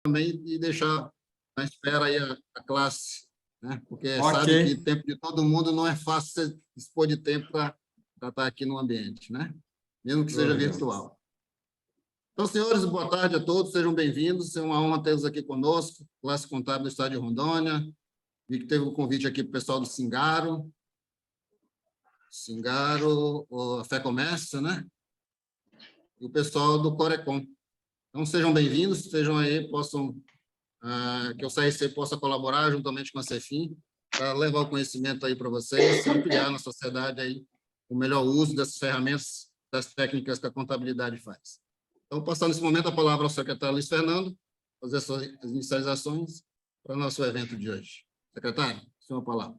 também e deixar na espera aí a classe, né? Porque Ok. sabe que tempo de todo mundo não é fácil você dispor de tempo para estar aqui no ambiente, né? Mesmo que seja virtual. Então, senhores, boa tarde a todos, sejam bem-vindos. É uma honra tê-los aqui conosco, classe contábil do Estado de Rondônia. Vi que teve um convite aqui para o pessoal do Singaro, a Fé Comércio, né? E o pessoal do Corecon. Então, sejam bem-vindos, sejam aí, que o CRC possa colaborar juntamente com a Cefim para levar o conhecimento aí para vocês e ampliar na sociedade aí o melhor uso dessas ferramentas, das técnicas que a contabilidade faz. Então, passando nesse momento a palavra ao secretário Luiz Fernando, fazer as inicializações para o nosso evento de hoje. Secretário, senhor, a palavra.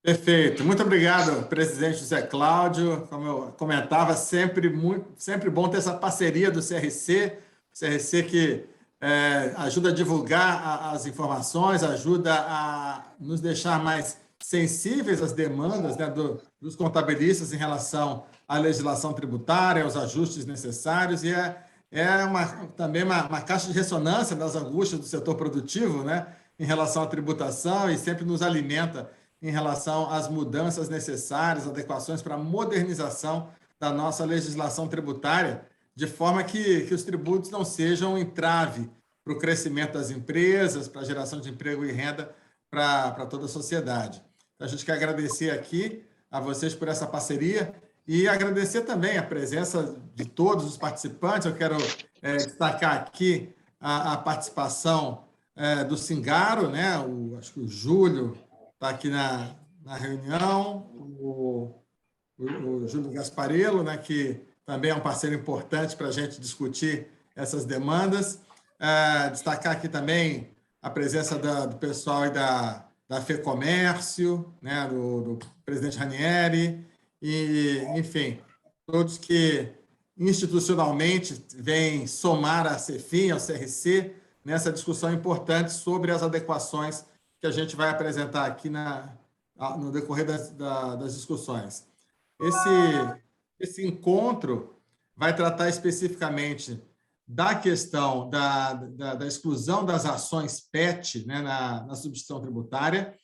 Perfeito. Muito obrigado, presidente José Cláudio. Como eu comentava, sempre bom ter essa parceria do CRC que ajuda a divulgar as informações, ajuda a nos deixar mais sensíveis às demandas, né, dos contabilistas em relação à legislação tributária, aos ajustes necessários, e também uma caixa de ressonância das angústias do setor produtivo, né, em relação à tributação, e sempre nos alimenta em relação às mudanças necessárias, adequações para a modernização da nossa legislação tributária, de forma que os tributos não sejam um entrave para o crescimento das empresas, para a geração de emprego e renda para toda a sociedade. Então, a gente quer agradecer aqui a vocês por essa parceria e agradecer também a presença de todos os participantes. Eu quero destacar aqui a participação do Singaro, né? Acho que o Júlio está aqui na reunião, o Júlio Gasparello, né, que também é um parceiro importante para a gente discutir essas demandas. Destacar aqui também a presença do pessoal aí da FEComércio, né, do presidente Ranieri, e, enfim, todos que institucionalmente vêm somar a Cefim, ao CRC, nessa discussão importante sobre as adequações que a gente vai apresentar aqui no decorrer das discussões. Esse encontro vai tratar especificamente da questão da exclusão das ações PET, né, na substituição tributária.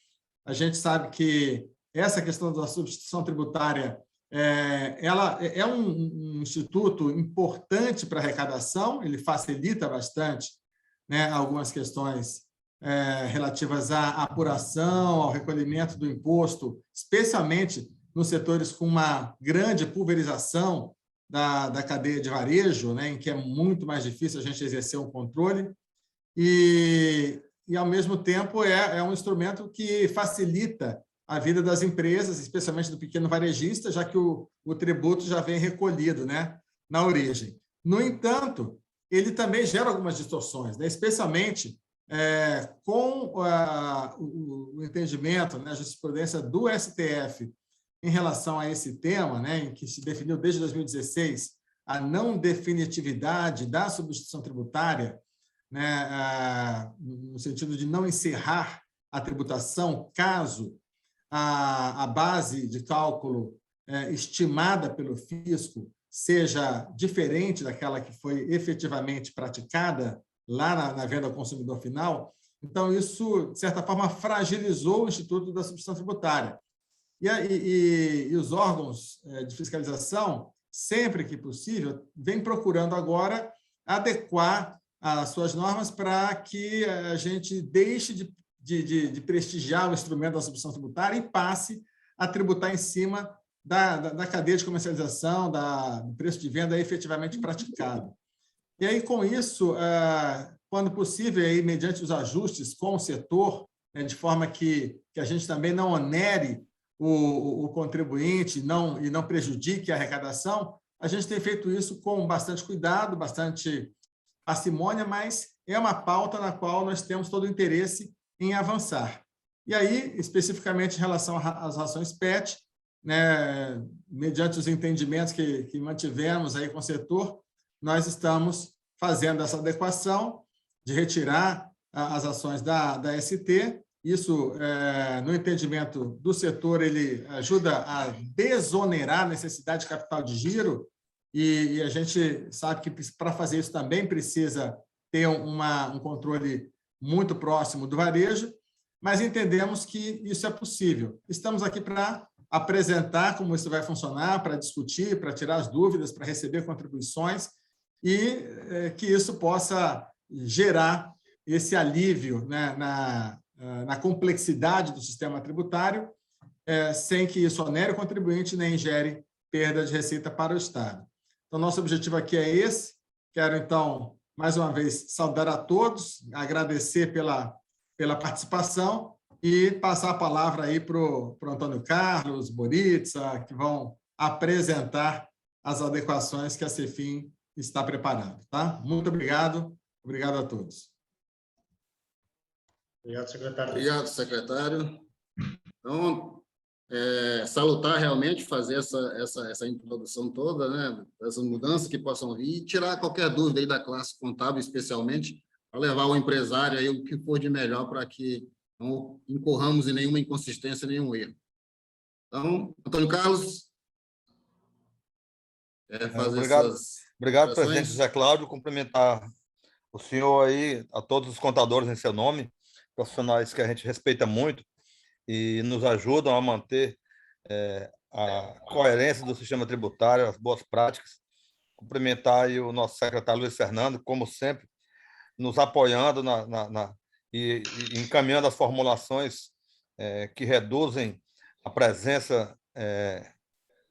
A gente sabe que essa questão da substituição tributária ela é um instituto importante para a arrecadação, ele facilita bastante, né, algumas questões relativas à apuração, ao recolhimento do imposto, especialmente nos setores com uma grande pulverização da cadeia de varejo, né, em que é muito mais difícil a gente exercer um controle, e ao mesmo tempo, é um instrumento que facilita a vida das empresas, especialmente do pequeno varejista, já que o tributo já vem recolhido, né, na origem. No entanto, ele também gera algumas distorções, né, especialmente com o entendimento, né, a jurisprudência do STF em relação a esse tema, né, em que se definiu desde 2016 a não definitividade da substituição tributária, né, no sentido de não encerrar a tributação caso a base de cálculo estimada pelo fisco seja diferente daquela que foi efetivamente praticada lá na venda ao consumidor final. Então, isso, de certa forma, fragilizou o Instituto da Substituição Tributária. E os órgãos de fiscalização, sempre que possível, vêm procurando agora adequar as suas normas para que a gente deixe de prestigiar o instrumento da substituição tributária e passe a tributar em cima da cadeia de comercialização, do preço de venda efetivamente praticado. E aí, com isso, quando possível, aí, mediante os ajustes com o setor, né, de forma que a gente também não onere o contribuinte e não prejudique a arrecadação, a gente tem feito isso com bastante cuidado, bastante parcimônia, mas é uma pauta na qual nós temos todo o interesse em avançar. E aí, especificamente em relação às ações PET, né, mediante os entendimentos que mantivemos aí com o setor, nós estamos fazendo essa adequação de retirar as ações da ST. Isso, no entendimento do setor, ele ajuda a desonerar a necessidade de capital de giro, e a gente sabe que para fazer isso também precisa ter um controle muito próximo do varejo, mas entendemos que isso é possível. Estamos aqui para apresentar como isso vai funcionar, para discutir, para tirar as dúvidas, para receber contribuições e que isso possa gerar esse alívio, né, na complexidade do sistema tributário, sem que isso onere o contribuinte nem gere perda de receita para o Estado. Então, nosso objetivo aqui é esse. Quero, então, mais uma vez, saudar a todos, agradecer pela participação e passar a palavra aí para o Antônio Carlos, Boritza, que vão apresentar as adequações que a Cefim está preparando. Tá? Muito obrigado. Obrigado a todos. Obrigado, secretário. Obrigado, secretário. Então, salutar realmente, fazer essa introdução toda, né, essas mudanças que possam vir, e tirar qualquer dúvida aí da classe contábil, especialmente, para levar o empresário aí o que for de melhor para que não incorramos em nenhuma inconsistência, nenhum erro. Então, Antônio Carlos, fazer Obrigado, presidente José Cláudio, cumprimentar o senhor aí, a todos os contadores em seu nome, profissionais que a gente respeita muito e nos ajudam a manter a coerência do sistema tributário, as boas práticas. Cumprimentar aí o nosso secretário Luiz Fernando, como sempre, nos apoiando e encaminhando as formulações que reduzem a presença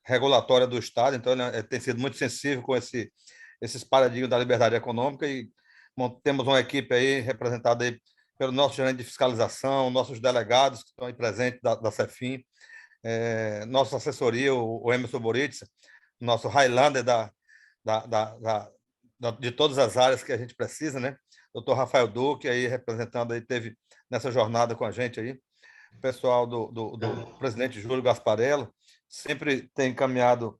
regulatória do Estado. Então, ele tem sido muito sensível com esses paradigmas da liberdade econômica e temos uma equipe aí representada aí pelo nosso gerente de fiscalização, nossos delegados que estão aí presentes da Cefim, nossa assessoria, o Emerson Boritza, nosso Highlander de todas as áreas que a gente precisa, né? Doutor Rafael Duque, aí representando, aí teve nessa jornada com a gente aí, o pessoal do presidente Júlio Gasparello, sempre tem encaminhado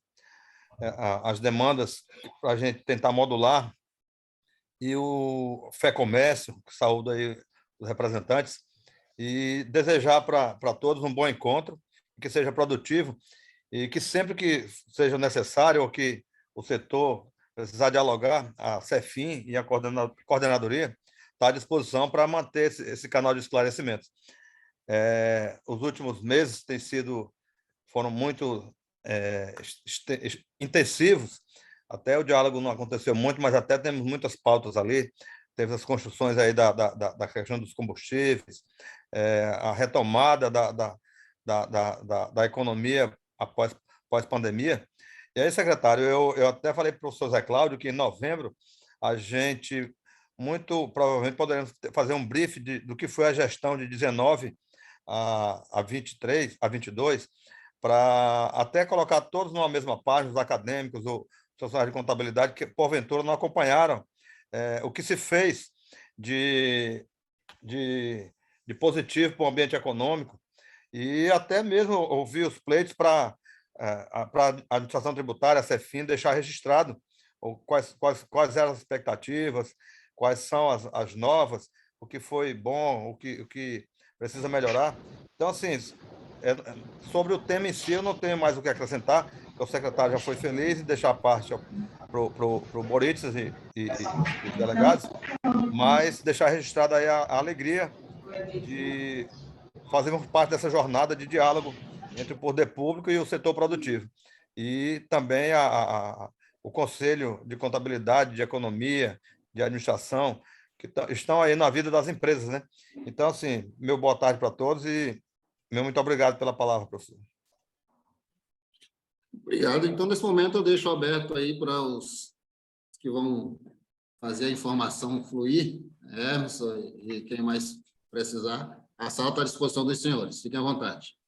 as demandas para a gente tentar modular, e o Fé Comércio, que saúda aí os representantes, e desejar para todos um bom encontro, que seja produtivo, e que sempre que seja necessário ou que o setor precisar dialogar, a Cefim e a coordenadoria está à disposição para manter esse canal de esclarecimentos. Os últimos meses foram muito intensivos, até o diálogo não aconteceu muito, mas até temos muitas pautas ali, teve as construções aí da questão dos combustíveis, a retomada da economia após pandemia. E aí, secretário, eu até falei para o professor Zé Cláudio que em novembro a gente muito provavelmente poderemos fazer um briefing do que foi a gestão de 19 a 23, a 22, para até colocar todos numa mesma página, os acadêmicos, os funcionários de contabilidade, que porventura não acompanharam o que se fez de positivo para o ambiente econômico, e até mesmo ouvir os pleitos para a administração tributária, a Cefim, deixar registrado quais eram as expectativas, quais são as novas, o que foi bom, o que precisa melhorar. Então, assim, sobre o tema em si, eu não tenho mais o que acrescentar, o secretário já foi feliz em deixar a parte para o Boritza e os delegados, mas deixar registrada aí a alegria de fazermos parte dessa jornada de diálogo entre o poder público e o setor produtivo. E também o Conselho de Contabilidade, de Economia, de Administração, que estão aí na vida das empresas, né? Então, assim, meu boa tarde para todos e meu muito obrigado pela palavra, professor. Obrigado. Então, nesse momento, eu deixo aberto aí para os que vão fazer a informação fluir, Emerson e quem mais precisar. A sala está à disposição dos senhores. Fiquem à vontade.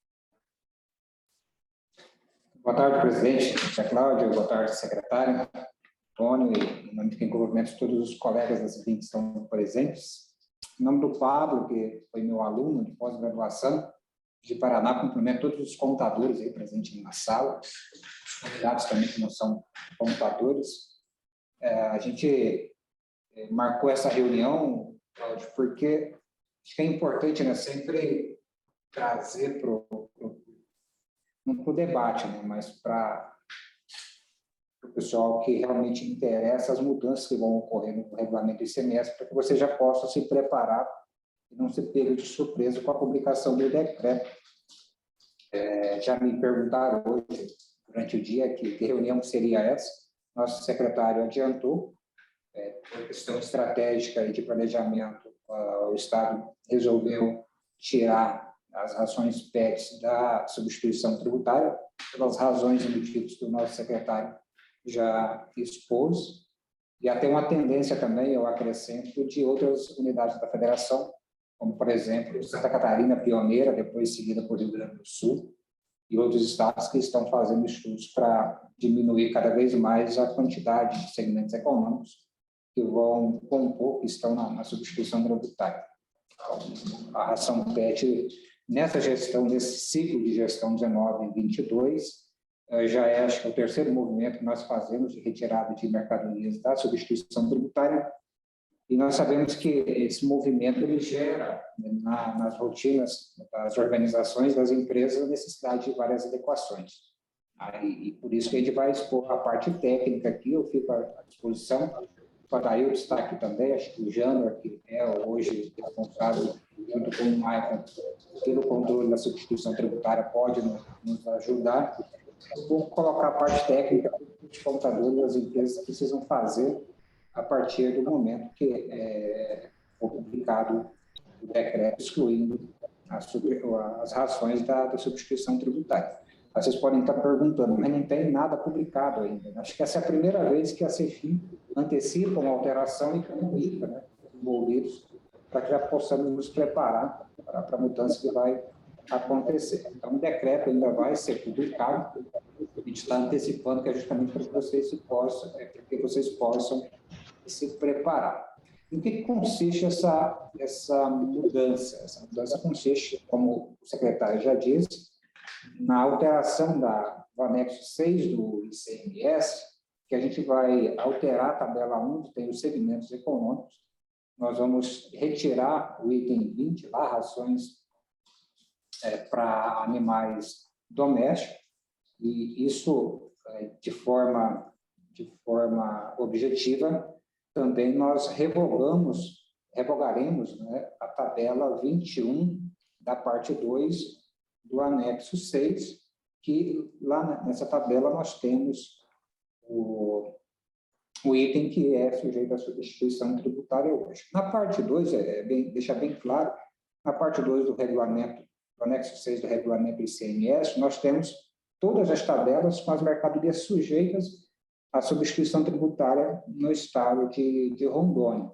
Boa tarde, presidente José Cláudio. Boa tarde, secretário Antônio e, no envolvimento de todos os colegas da Cefim que estão presentes. Em nome do Pablo, que foi meu aluno de pós-graduação de Paraná, cumprimento todos os contadores aí presentes na sala, os convidados também que não são contadores. A gente marcou essa reunião, Cláudio, porque acho que é importante, né, sempre trazer para o debate, né, mas para para o pessoal que realmente interessa as mudanças que vão ocorrer no regulamento do ICMS, para que você já possa se preparar e não se pegue de surpresa com a publicação do decreto. Já me perguntaram hoje, durante o dia, que reunião seria essa. Nosso secretário adiantou, por questão estratégica e de planejamento, o Estado resolveu tirar as rações PETs da substituição tributária, pelas razões e motivos que o nosso secretário já expôs, e até uma tendência também, eu acrescento, de outras unidades da federação, como, por exemplo, Santa Catarina, pioneira, depois seguida por Rio Grande do Sul, e outros estados que estão fazendo estudos para diminuir cada vez mais a quantidade de segmentos econômicos que vão compor, que estão na substituição tributária. A ração PET, nessa gestão, nesse ciclo de gestão 19 e 22, já é, acho que, o terceiro movimento que nós fazemos de retirada de mercadorias da substituição tributária, e nós sabemos que esse movimento ele gera, nas rotinas das organizações, das empresas, a necessidade de várias adequações. E por isso que a gente vai expor a parte técnica aqui, eu fico à disposição. Para aí o destaque também, acho que o Jânio, que é hoje responsável, junto com o Maicon, pelo controle da substituição tributária, pode nos ajudar. Eu vou colocar a parte técnica dos contadores das empresas precisam fazer a partir do momento que for publicado o decreto excluindo as rações da substituição tributária. Vocês podem estar perguntando, mas não tem nada publicado ainda. Acho que essa é a primeira vez que a CEFIM antecipa uma alteração e comunica, né, os envolvidos, para que já possamos nos preparar para a mudança que vai acontecer. Então, o decreto ainda vai ser publicado, a gente está antecipando, que é justamente para que vocês possam se preparar. Em que consiste essa mudança? Essa mudança consiste, como o secretário já disse, na alteração do anexo 6 do ICMS, que a gente vai alterar a tabela 1, que tem os segmentos econômicos. Nós vamos retirar o item 20, lá, rações para animais domésticos, e isso, de forma objetiva, também nós revogaremos, né, a tabela 21 da parte 2 do anexo 6, que lá nessa tabela nós temos o item que é sujeito à substituição tributária hoje. Na parte 2, deixa bem claro, na parte 2 do regulamento, do anexo 6 do regulamento ICMS, nós temos todas as tabelas com as mercadorias sujeitas à substituição tributária no estado de Rondônia.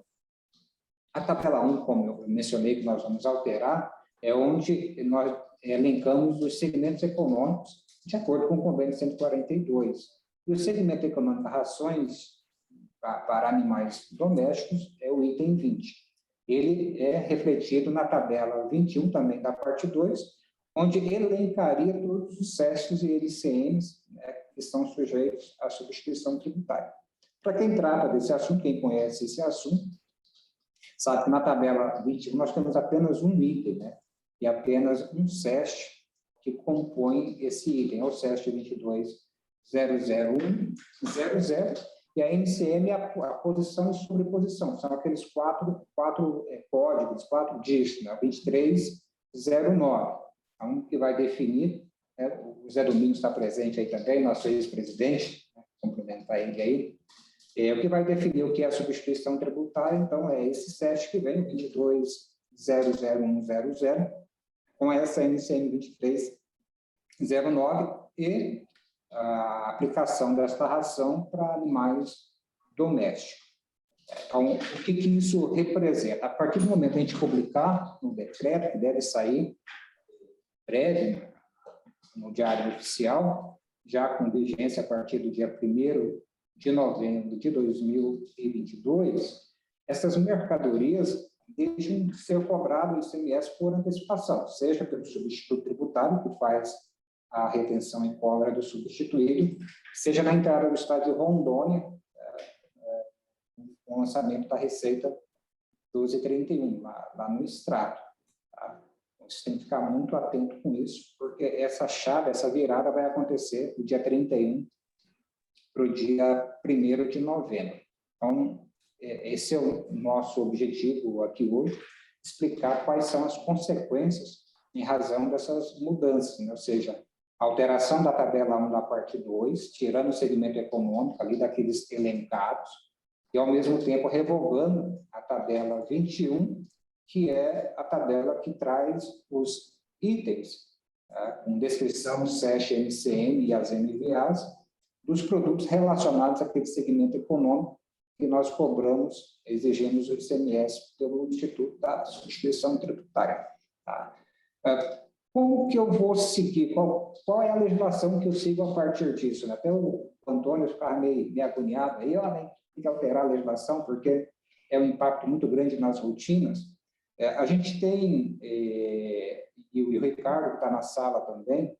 A tabela 1, como eu mencionei, que nós vamos alterar, é onde nós elencamos os segmentos econômicos de acordo com o convênio 142. E o segmento econômico de rações para animais domésticos é o item 20. Ele é refletido na tabela 21 também da parte 2, onde elencaria todos os CESTs e LCMs, né, que estão sujeitos à substituição tributária. Para quem trata desse assunto, quem conhece esse assunto, sabe que na tabela 21 nós temos apenas um item, né, e apenas um CEST que compõe esse item, é o CEST 22.001.00, e a NCM é a posição e sobreposição, são aqueles quatro códigos, 4 dígitos, né, 2309. Então, que vai definir, né, o Zé Domingos está presente aí também, nosso ex-presidente, né, cumprimentar ele aí, o que vai definir o que é a substituição tributária, então, é esse CEST que vem, o 22.001.00, com essa NCM 2309 e a aplicação desta ração para animais domésticos. Então, o que isso representa? A partir do momento que a gente publicar um decreto, que deve sair breve no Diário Oficial, já com vigência a partir do dia 1º de novembro de 2022, essas mercadorias deixam de ser cobrado o ICMS por antecipação, seja pelo substituto tributário, que faz a retenção em cobra do substituído, seja na entrada do estado de Rondônia, com o lançamento da Receita 1231, lá no extrato. Tá? Você tem que ficar muito atento com isso, porque essa chave, essa virada vai acontecer no dia 31 para o dia 1º de novembro. Então, esse é o nosso objetivo aqui hoje, explicar quais são as consequências em razão dessas mudanças, né? Ou seja, a alteração da tabela 1 da parte 2, tirando o segmento econômico ali daqueles elencados, e, ao mesmo tempo, revogando a tabela 21, que é a tabela que traz os itens, tá? Com descrição, SESH, MCM e as MVAs, dos produtos relacionados àquele segmento econômico que nós cobramos, exigimos o ICMS pelo Instituto da Substituição Tributária. Tá? Como que eu vou seguir? Qual é a legislação que eu sigo a partir disso? Até o Antônio ficava meio agoniado, aí eu nem tem que alterar a legislação, porque é um impacto muito grande nas rotinas. A gente tem, e o Ricardo está na sala também,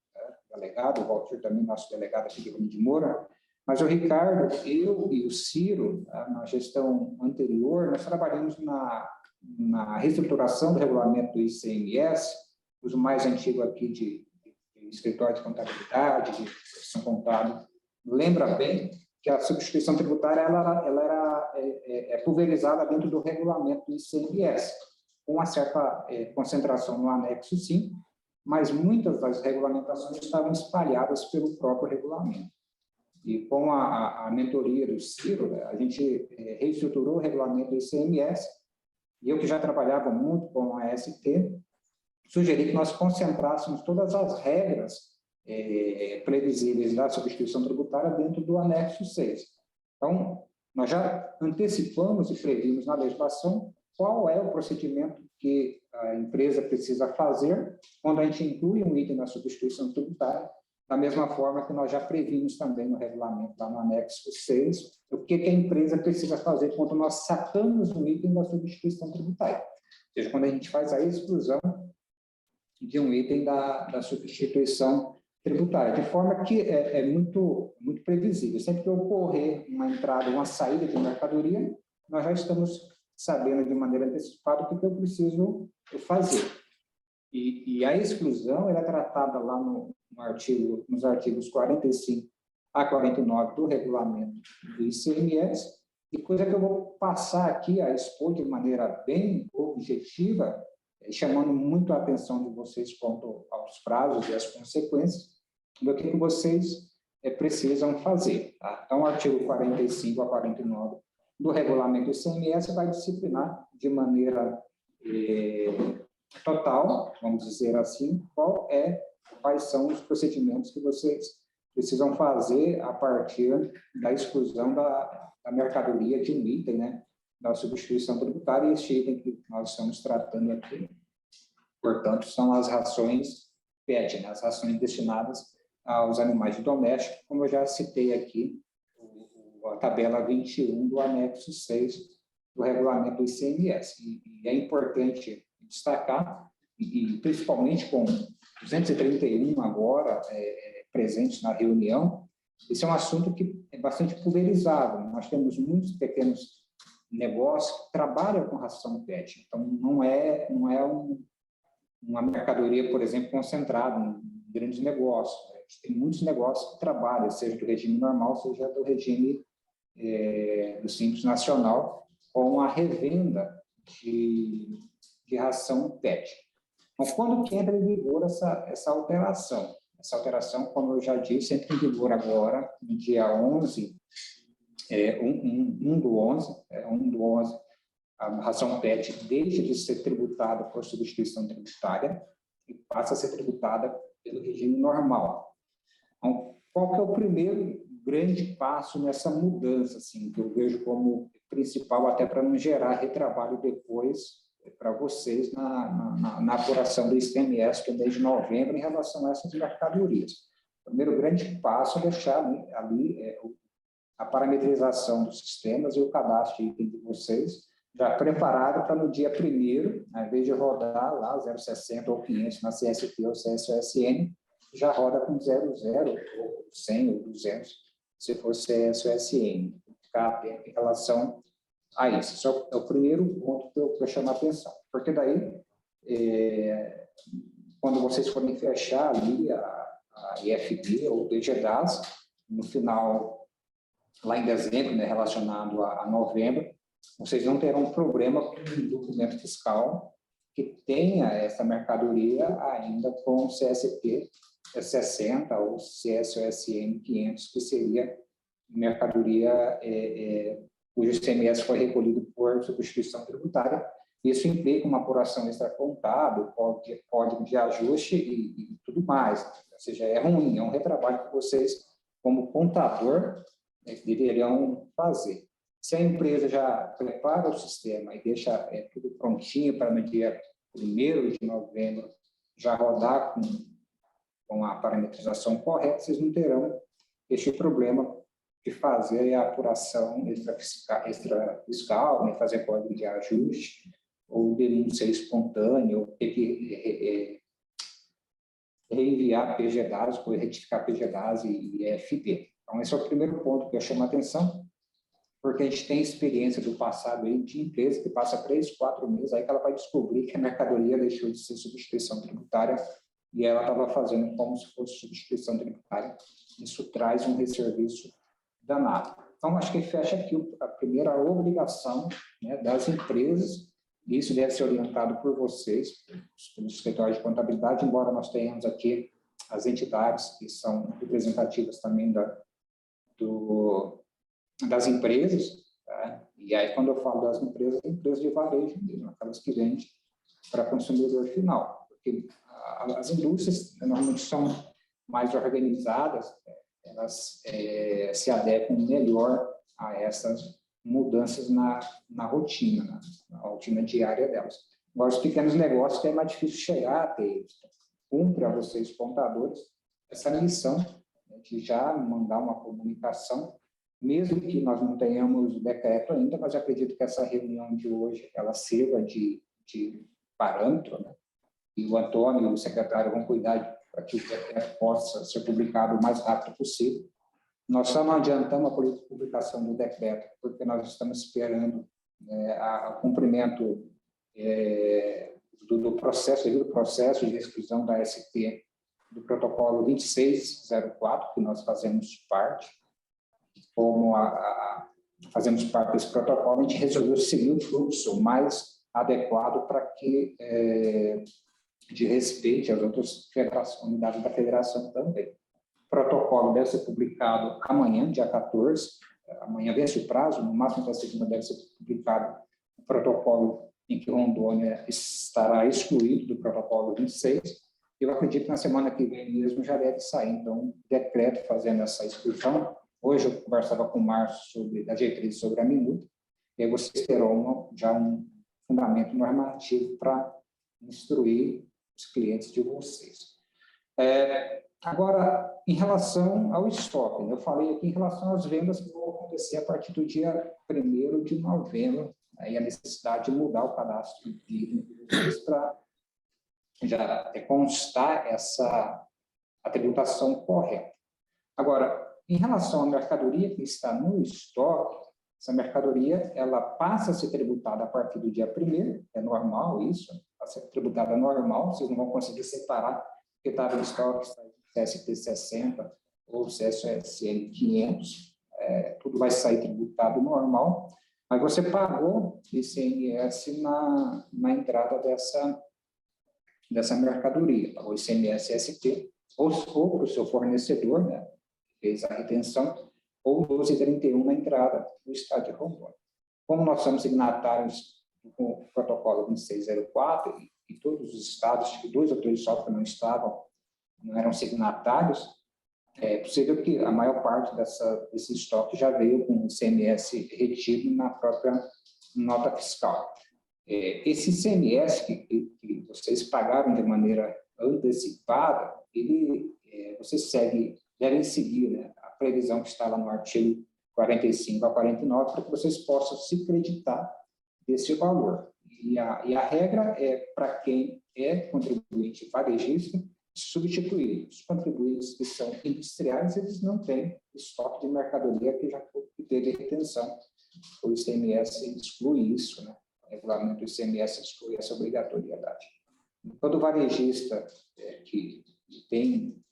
delegado, o Walter também, nosso delegado aqui de Moura, mas o Ricardo, eu e o Ciro, na gestão anterior, nós trabalhamos na reestruturação do regulamento do ICMS, os mais antigos aqui de escritório de contabilidade, de profissão contábil. Lembra bem que a substituição tributária ela era pulverizada dentro do regulamento do ICMS, com uma certa concentração no anexo 5, mas muitas das regulamentações estavam espalhadas pelo próprio regulamento. E com a mentoria do Ciro, a gente reestruturou o regulamento do ICMS, e eu que já trabalhava muito com a ST, sugeri que nós concentrássemos todas as regras previsíveis da substituição tributária dentro do anexo 6. Então, nós já antecipamos e previmos na legislação qual é o procedimento que a empresa precisa fazer quando a gente inclui um item na substituição tributária, da mesma forma que nós já previmos também no regulamento, lá no anexo 6, o que a empresa precisa fazer quando nós sacamos um item da substituição tributária. Ou seja, quando a gente faz a exclusão de um item da substituição tributária, de forma que é muito previsível. Sempre que ocorrer uma entrada, uma saída de mercadoria, nós já estamos sabendo de maneira antecipada o que eu preciso fazer. E a exclusão ela é tratada lá nos artigos 45 a 49 do regulamento do ICMS, e coisa que eu vou passar aqui a expor de maneira bem objetiva, chamando muito a atenção de vocês quanto aos prazos e às consequências do que vocês precisam fazer. Tá? Então, o artigo 45 a 49 do regulamento do ICMS vai disciplinar de maneira total, vamos dizer assim, quais são os procedimentos que vocês precisam fazer a partir da exclusão da mercadoria de um item, né, da substituição tributária, e este item que nós estamos tratando aqui, portanto, são as rações PET, né, as rações destinadas aos animais domésticos, como eu já citei aqui, a tabela 21 do anexo 6 do regulamento do ICMS. E é importante destacar, e principalmente com 231 agora presentes na reunião, esse é um assunto que é bastante pulverizado. Nós temos muitos pequenos negócios que trabalham com ração PET. Então, não é uma mercadoria, por exemplo, concentrada em grandes negócios. A gente tem muitos negócios que trabalham, seja do regime normal, seja do regime do Simples Nacional, com a revenda de ração PET. Então, quando que entra em vigor essa alteração? Essa alteração, como eu já disse, entra em vigor agora, no dia 11, 1 do 11, a ração PET deixa de ser tributada por substituição tributária e passa a ser tributada pelo regime normal. Então, qual que é o primeiro grande passo nessa mudança, assim, que eu vejo como principal, até para não gerar retrabalho depois para vocês na apuração do ICMS, que é mês de novembro, em relação a essas mercadorias. O primeiro grande passo é deixar ali a parametrização dos sistemas e o cadastro de item de vocês já preparado para no dia 1º, ao invés de rodar lá 0,60 ou 500 na CST ou CSOSN, já roda com 0,0 ou 100 ou 200, se for CSOSN, ficar atento em relação a isso. Esse é o primeiro ponto que eu chamo a atenção, porque daí, quando vocês forem fechar ali a IFB ou o DGDAS, no final lá em dezembro, né, relacionado a novembro, vocês não terão problema com um documento fiscal que tenha essa mercadoria ainda com CSP 60 ou CSOSM 500, que seria mercadoria cujo ICMS foi recolhido por substituição tributária. Isso implica uma apuração extracontábil, código de ajuste e tudo mais. Ou seja, é ruim, é um retrabalho que vocês, como contador, deveriam fazer. Se a empresa já prepara o sistema e deixa tudo prontinho para no dia 1º de novembro já rodar com a parametrização correta, vocês não terão este problema de fazer a apuração extrafiscal, né, fazer código de ajuste, ou denúncia espontânea, ou ter que reenviar PGDAS, ou retificar PGDAS e EFD. Então, esse é o primeiro ponto que eu chamo a atenção, porque a gente tem experiência do passado aí de empresa que passa 3, 4 meses, aí que ela vai descobrir que a mercadoria deixou de ser substituição tributária e ela estava fazendo como se fosse substituição tributária. Isso traz um resserviço danado. Então, acho que fecha aqui a primeira obrigação, né, das empresas, e isso deve ser orientado por vocês, pelo escritório de contabilidade, embora nós tenhamos aqui as entidades que são representativas também das empresas, tá? E aí, quando eu falo das empresas de varejo mesmo, aquelas que vendem para consumidor final, porque as indústrias normalmente são mais organizadas, elas se adequam melhor a essas mudanças na rotina, na rotina diária delas. Agora, os pequenos negócios que é mais difícil chegar a ter, cumpre a vocês, contadores, essa missão, né, de já mandar uma comunicação, mesmo que nós não tenhamos o decreto ainda, mas eu acredito que essa reunião de hoje, ela sirva de parâmetro, né? E o Antônio e o secretário vão cuidar para que o decreto possa ser publicado o mais rápido possível. Nós só não adiantamos a publicação do decreto, porque nós estamos esperando o cumprimento do processo de exclusão da SP do protocolo 2604, que nós fazemos parte. Como fazemos parte desse protocolo, a gente resolveu seguir o fluxo mais adequado para que de respeite às outras unidades da federação também. O protocolo deve ser publicado amanhã, dia 14, amanhã vence o prazo, no máximo da segunda deve ser publicado o protocolo em que Rondônia estará excluído do protocolo 26. Eu acredito que na semana que vem mesmo já deve sair, então, decreto fazendo essa exclusão. Hoje eu conversava com o Márcio da G3 sobre a minuta, e aí vocês terão já um fundamento normativo para instruir os clientes de vocês. Agora, em relação ao estoque, eu falei aqui em relação às vendas que vão acontecer a partir do dia 1º de novembro, aí a necessidade de mudar o cadastro de vocês para já constar a tributação correta. Agora, em relação à mercadoria que está no estoque, essa mercadoria ela passa a ser tributada a partir do dia 1º, é normal isso, a ser tributada normal, vocês não vão conseguir separar porque está no estoque, está CSP 60 ou CSOSM 500, tudo vai sair tributado normal, mas você pagou ICMS na entrada dessa mercadoria, pagou ICMS SP, ou para o seu fornecedor, né, fez a retenção, ou 12,31 na entrada do estado de Rondônia. Como nós somos signatários com o protocolo 2604 e todos os estados, que 2 ou 3 só que não eram signatários, é possível que a maior parte desse estoque já veio com o ICMS retido na própria nota fiscal. Esse ICMS que vocês pagaram de maneira antecipada, vocês devem seguir, né, a previsão que está lá no artigo 45 a 49, para que vocês possam se creditar desse valor. E a regra é para quem é contribuinte varejista substituir. Os contribuintes que são industriais, eles não têm estoque de mercadoria que já teve retenção. O ICMS exclui isso, né? O regulamento do ICMS exclui essa obrigatoriedade. Quando o varejista que tem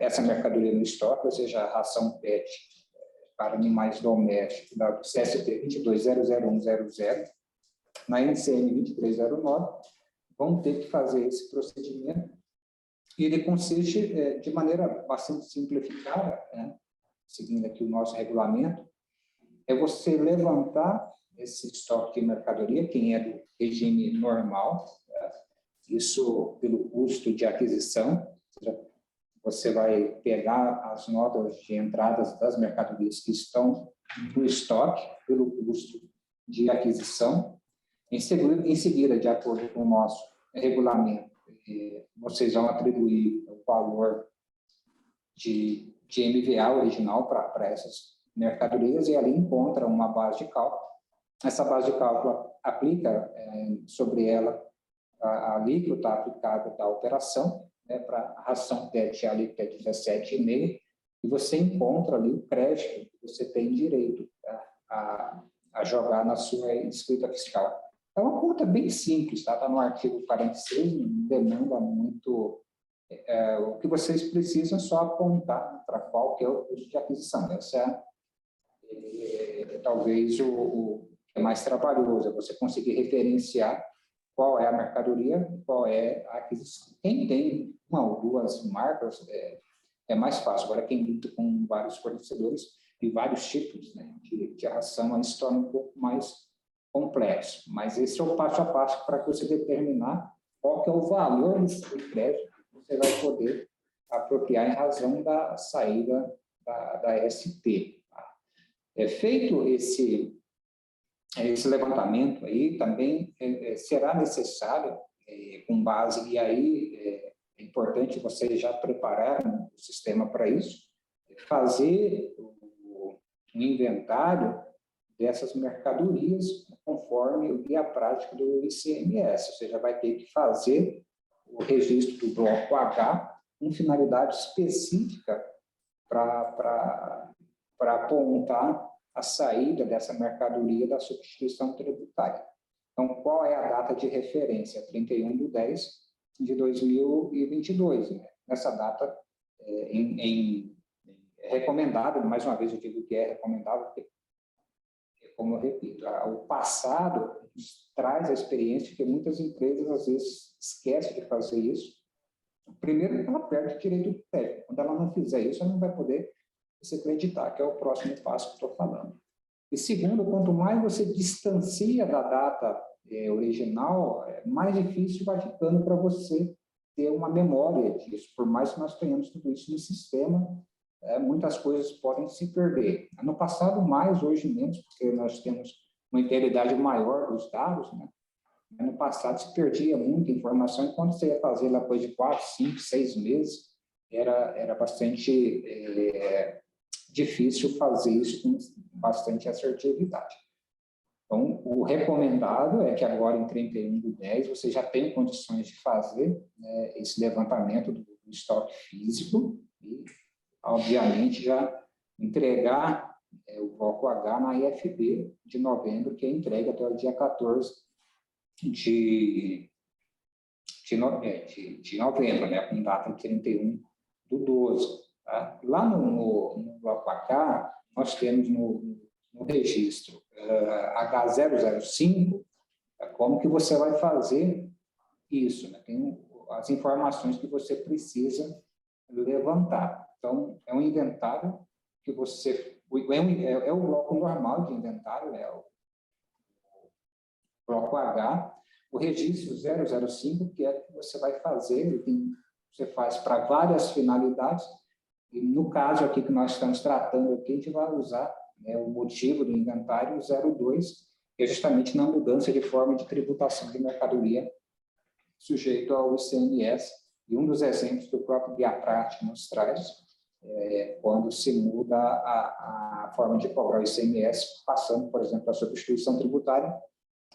essa mercadoria no estoque, ou seja, a ração PET, para animais domésticos, da CST 22.001.00, na NCM 2309, vão ter que fazer esse procedimento, e ele consiste de maneira bastante simplificada, né, seguindo aqui o nosso regulamento, é você levantar esse estoque de mercadoria, quem é do regime normal, né, isso pelo custo de aquisição, ou seja, você vai pegar as notas de entradas das mercadorias que estão no estoque pelo custo de aquisição. Em seguida, de acordo com o nosso regulamento, vocês vão atribuir o valor de MVA original para essas mercadorias, e ali encontra uma base de cálculo. Essa base de cálculo aplica sobre ela a alíquota aplicável da operação, né, para a ração PET, a alíquota é 17,5, e você encontra ali o crédito que você tem direito, tá, a jogar na sua escrita fiscal. É uma conta bem simples, tá? Está no artigo 46, não demanda muito. O que vocês precisam é só apontar para qual que é o custo de aquisição. Essa talvez o que é mais trabalhoso, é você conseguir referenciar qual é a mercadoria, qual é a aquisição. Quem tem uma ou duas marcas é mais fácil. Agora, quem lida com vários fornecedores e vários tipos, né, de ração, aí se torna um pouco mais complexo. Mas esse é o passo a passo para você determinar qual que é o valor do crédito que você vai poder apropriar em razão da saída da ST. Tá? Feito esse levantamento aí, também será necessário, com base, e aí é importante vocês já prepararem o sistema para isso, fazer um inventário dessas mercadorias conforme o guia prático do ICMS. Você já vai ter que fazer o registro do bloco H com finalidade específica para apontar a saída dessa mercadoria da substituição tributária. Então, qual é a data de referência? 31/10/2022. Né? Nessa data, é recomendável, mais uma vez eu digo que é recomendável, porque, como eu repito, o passado traz a experiência que muitas empresas, às vezes, esquecem de fazer isso. Primeiro, ela perde o direito do técnico. Quando ela não fizer isso, ela não vai poder se acreditar, que é o próximo passo que estou falando. E segundo, quanto mais você distancia da data original, mais difícil vai ficando para você ter uma memória disso. Por mais que nós tenhamos tudo isso no sistema, muitas coisas podem se perder. No passado, mais, hoje menos, porque nós temos uma integridade maior dos dados, né? No passado se perdia muita informação, e quando você ia fazer lá depois de 4, 5, 6 meses, era bastante difícil fazer isso com bastante assertividade. Então, o recomendado é que agora, em 31/10, você já tem condições de fazer, né, esse levantamento do estoque físico e, obviamente, já entregar o bloco H na IFB de novembro, que é entregue até o dia 14 de novembro, né, com data de 31/12. Tá? Lá no bloco H, nós temos no registro H005, como que você vai fazer isso, né? Tem as informações que você precisa levantar. Então, é um inventário que você... É o bloco normal de inventário, né? O bloco H, o registro 005, que é que você vai fazer, você faz para várias finalidades, e no caso aqui que nós estamos tratando aqui, a gente vai usar, né, o motivo do inventário 02, que é justamente na mudança de forma de tributação de mercadoria sujeito ao ICMS, e um dos exemplos do próprio guia prático nos traz, quando se muda a forma de cobrar o ICMS, passando, por exemplo, da substituição tributária,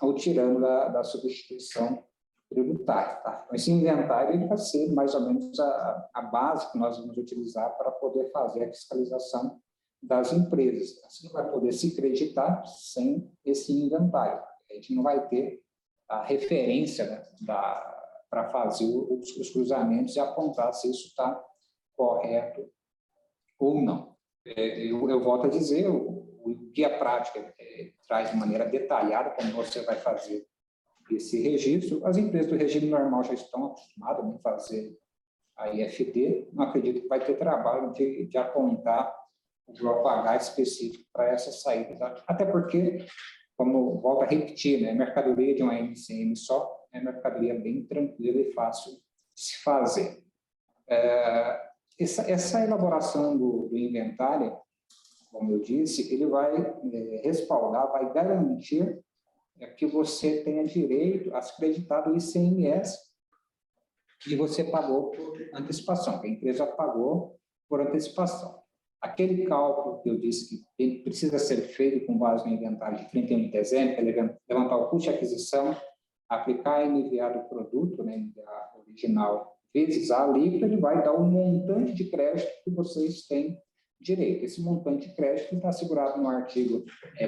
ou tirando da substituição tributária. Tá? Então, esse inventário ele vai ser mais ou menos a base que nós vamos utilizar para poder fazer a fiscalização das empresas. Você não vai poder se creditar sem esse inventário. A gente não vai ter a referência, né, para fazer os cruzamentos e apontar se isso está correto ou não. eu volto a dizer, o guia prático traz de maneira detalhada como você vai fazer esse registro. As empresas do regime normal já estão acostumadas a fazer a IFD, não acredito que vai ter trabalho de apontar o bloco H específico para essa saída, até porque, como volto a repetir, né, mercadoria de uma MCM só é mercadoria bem tranquila e fácil de se fazer. Essa elaboração do inventário, como eu disse, ele vai respaldar, vai garantir que você tenha direito a se creditar do ICMS que você pagou por antecipação, que a empresa pagou por antecipação. Aquele cálculo que eu disse que precisa ser feito com base no inventário de 31 de dezembro, que é levantar o custo de aquisição, aplicar a NVA do produto, né, NVA original, vezes a alíquota, ele vai dar um montante de crédito que vocês têm direito. Esse montante de crédito está assegurado no artigo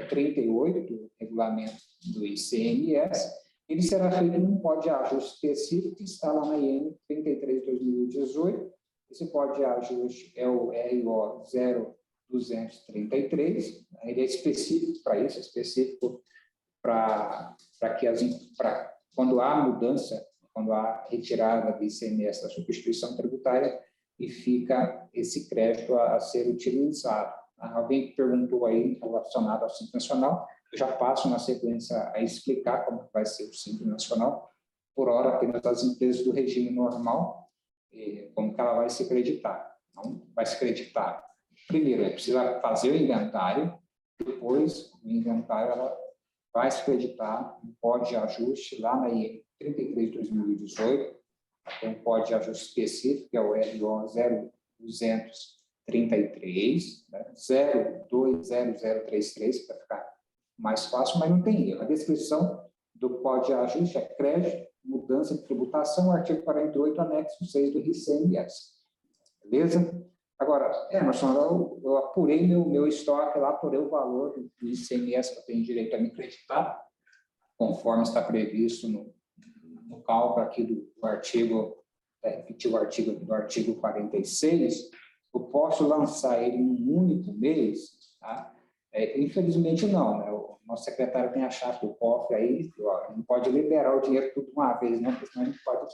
38 do regulamento do ICMS. Ele será feito num código de ajuste específico que está lá na IN 33 de 2018. Esse código de ajuste é o RO 0233. Ele é específico para isso, específico para que quando há mudança, quando há retirada do ICMS da substituição tributária, e fica esse crédito a ser utilizado. Alguém perguntou aí relacionado ao Simples Nacional, eu já passo na sequência a explicar como vai ser o Simples Nacional, por hora apenas as empresas do regime normal, como que ela vai se creditar. Então, vai se creditar, primeiro, precisa fazer o inventário, depois o inventário ela vai se creditar um código de ajuste lá na IN 33 de 2018, tem um código de ajuste específico, que é o RO 0233, né? 020033, para ficar mais fácil, mas não tem erro. A descrição do código de ajuste é crédito, mudança de tributação, artigo 48, anexo 6 do ICMS. Beleza? Agora, Emerson, eu apurei meu estoque lá, apurei o valor do ICMS que eu tenho direito a me creditar, conforme está previsto no cálculo aqui do artigo, repetir o artigo do artigo 46, eu posso lançar ele em um único mês, tá? Infelizmente não, né? O nosso secretário tem a chave do cofre aí, não pode liberar o dinheiro tudo de uma vez, né? Porque senão a gente pode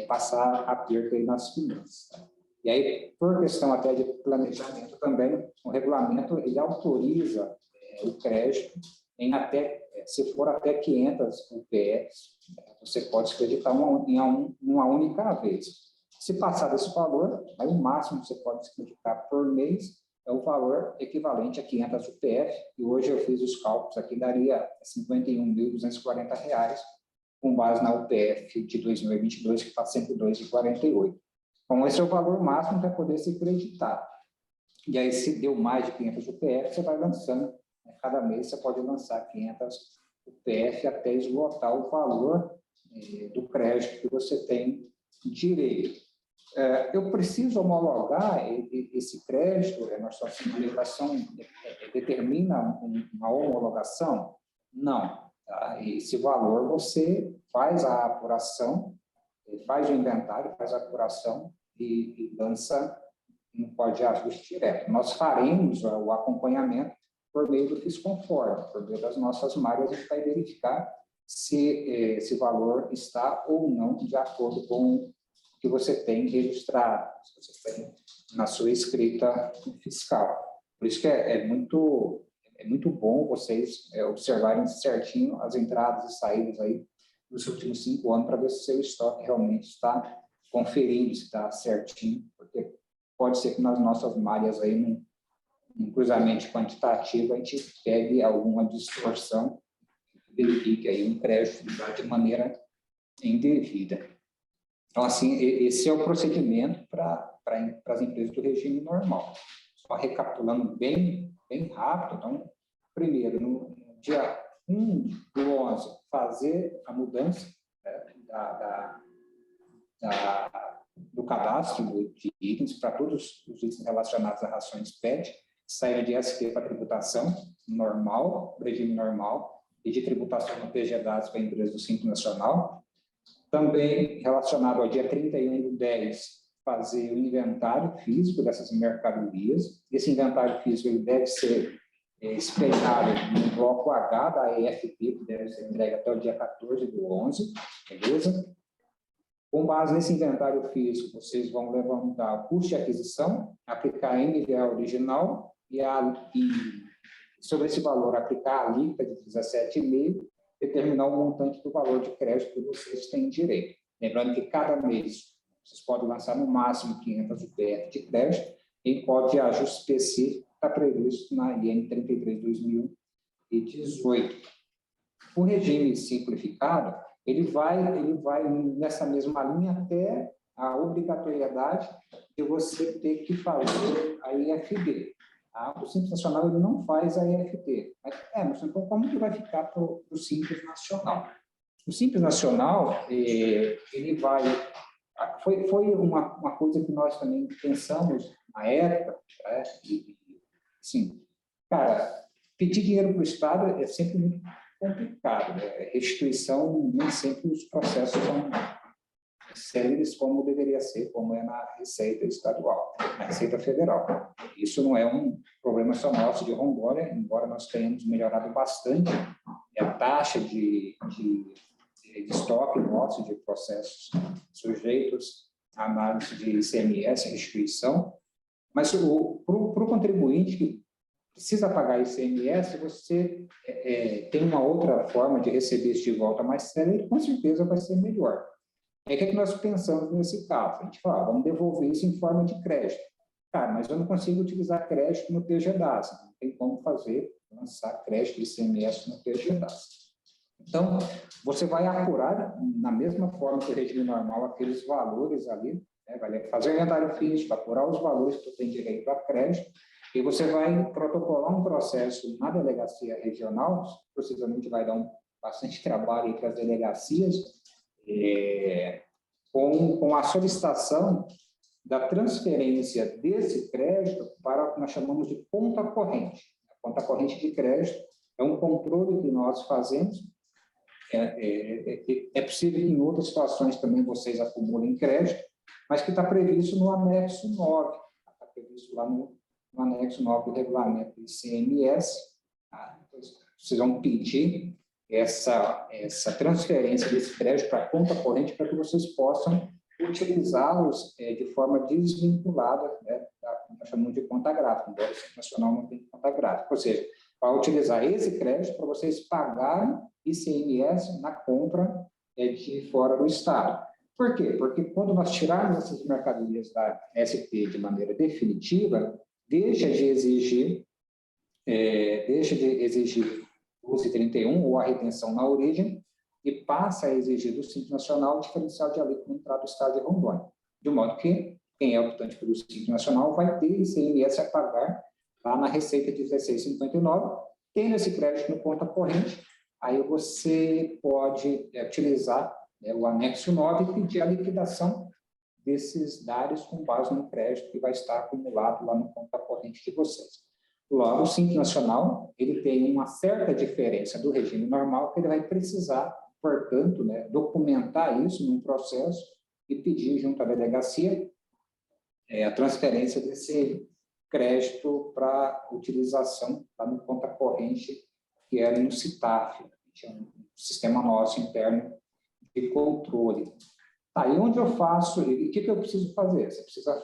passar aperto aí nas finanças, tá? E aí, por questão até de planejamento também, o regulamento ele autoriza o crédito em até, se for até 500 UPS, você pode creditar uma única vez. Se passar desse valor, aí o máximo que você pode creditar por mês é o valor equivalente a 500 UPF, e hoje eu fiz os cálculos aqui, daria R$ 51.240, com base na UPF de 2022, que está R$ 102,48. Então, esse é o valor máximo para poder se creditar. E aí, se deu mais de 500 UPF, você vai lançando. Cada mês você pode lançar 500 UPF até esgotar o valor do crédito que você tem direito. Eu preciso homologar esse crédito? A nossa legislação determina uma homologação? Não. Tá? Esse valor você faz a apuração, faz o inventário, faz a apuração e lança um código de ajuste direto. Nós faremos o acompanhamento por meio do FIS-Conforme, por meio das nossas malhas, a gente vai verificar se esse valor está ou não de acordo com o que você tem registrado, se você tem na sua escrita fiscal. Por isso que é muito bom vocês observarem certinho as entradas e saídas aí dos últimos 5 anos para ver se o seu estoque realmente está conferindo, se está certinho, porque pode ser que nas nossas malhas aí, num cruzamento quantitativo, a gente pegue alguma distorção, verifique aí um crédito de maneira indevida. Então, assim, esse é o procedimento para as empresas do regime normal. Só recapitulando bem rápido, então, primeiro, no dia 1/11, fazer a mudança, né, do cadastro de itens para todos os itens relacionados a rações PET, saída de SP para tributação normal, regime normal, e de tributação no PG-Dados para empresas do Simples Nacional. Também relacionado ao dia 31/10, fazer o inventário físico dessas mercadorias. Esse inventário físico ele deve ser espelhado no bloco H da EFP, que deve ser entregue até o dia 14/11, beleza? Com base nesse inventário físico, vocês vão levantar o custo de aquisição, aplicar a MVA original e sobre esse valor aplicar a alíquota de 17,5%, determinar o montante do valor de crédito que vocês têm direito. Lembrando que cada mês vocês podem lançar no máximo 500 UPF de crédito, em código de ajuste específico está previsto na IN 33/2018. O regime simplificado, ele vai nessa mesma linha até a obrigatoriedade de você ter que fazer a IFB. Tá? O Simples Nacional ele não faz a IFT. Mas, então, como que vai ficar para o Simples Nacional? O Simples Nacional, ele vai... Foi uma coisa que nós também pensamos na época, né? Assim, cara, pedir dinheiro para o Estado é sempre muito complicado. Né? Restituição, nem sempre os processos são céleres como deveria ser, como é na Receita Estadual, na Receita Federal. Isso não é um problema só nosso de Rondônia, embora nós tenhamos melhorado bastante a taxa de estoque nosso de processos sujeitos à análise de ICMS, restituição, mas para o contribuinte que precisa pagar ICMS, você tem uma outra forma de receber isso de volta mais séria e com certeza vai ser melhor. O que nós pensamos nesse caso? A gente fala, vamos devolver isso em forma de crédito. Cara, mas eu não consigo utilizar crédito no PGDAS, não tem como lançar crédito de ICMS no PGDAS. Então, você vai apurar, na mesma forma que o regime normal, aqueles valores ali, né? Vai fazer o inventário físico, apurar os valores que tu tem direito a crédito, e você vai protocolar um processo na delegacia regional, possivelmente vai dar bastante trabalho para as delegacias, com a solicitação da transferência desse crédito para o que nós chamamos de conta corrente. A conta corrente de crédito é um controle que nós fazemos. É possível que em outras situações também vocês acumulem crédito, mas que está previsto no anexo 9. Está previsto lá no anexo 9 do regulamento do ICMS. Tá? Vocês vão pedir essa transferência desse crédito para a conta corrente para que vocês possam utilizá-los de forma desvinculada, né, nós chamamos de conta gráfica, embora o Simples Nacional não tenha conta gráfica, ou seja, para utilizar esse crédito para vocês pagarem ICMS na compra de fora do Estado. Por quê? Porque quando nós tirarmos essas mercadorias da SP de maneira definitiva, deixa de exigir 1231 ou a retenção na origem e passa a exigir do Simples Nacional o diferencial de alíquota no entrada do Estado de Rondônia. De modo que quem é optante pelo Simples Nacional vai ter ICMS a pagar lá na Receita 1659, tendo esse crédito no conta corrente, aí você pode utilizar o anexo 9 e pedir a liquidação desses dados com base no crédito que vai estar acumulado lá no conta corrente de vocês. Logo, o Simples Nacional ele tem uma certa diferença do regime normal, que ele vai precisar, portanto, documentar isso num processo e pedir junto à delegacia a transferência desse crédito para utilização lá no conta corrente, que é no CITAF, que é um sistema nosso interno de controle. Tá, e onde eu faço? E o que eu preciso fazer? Você precisa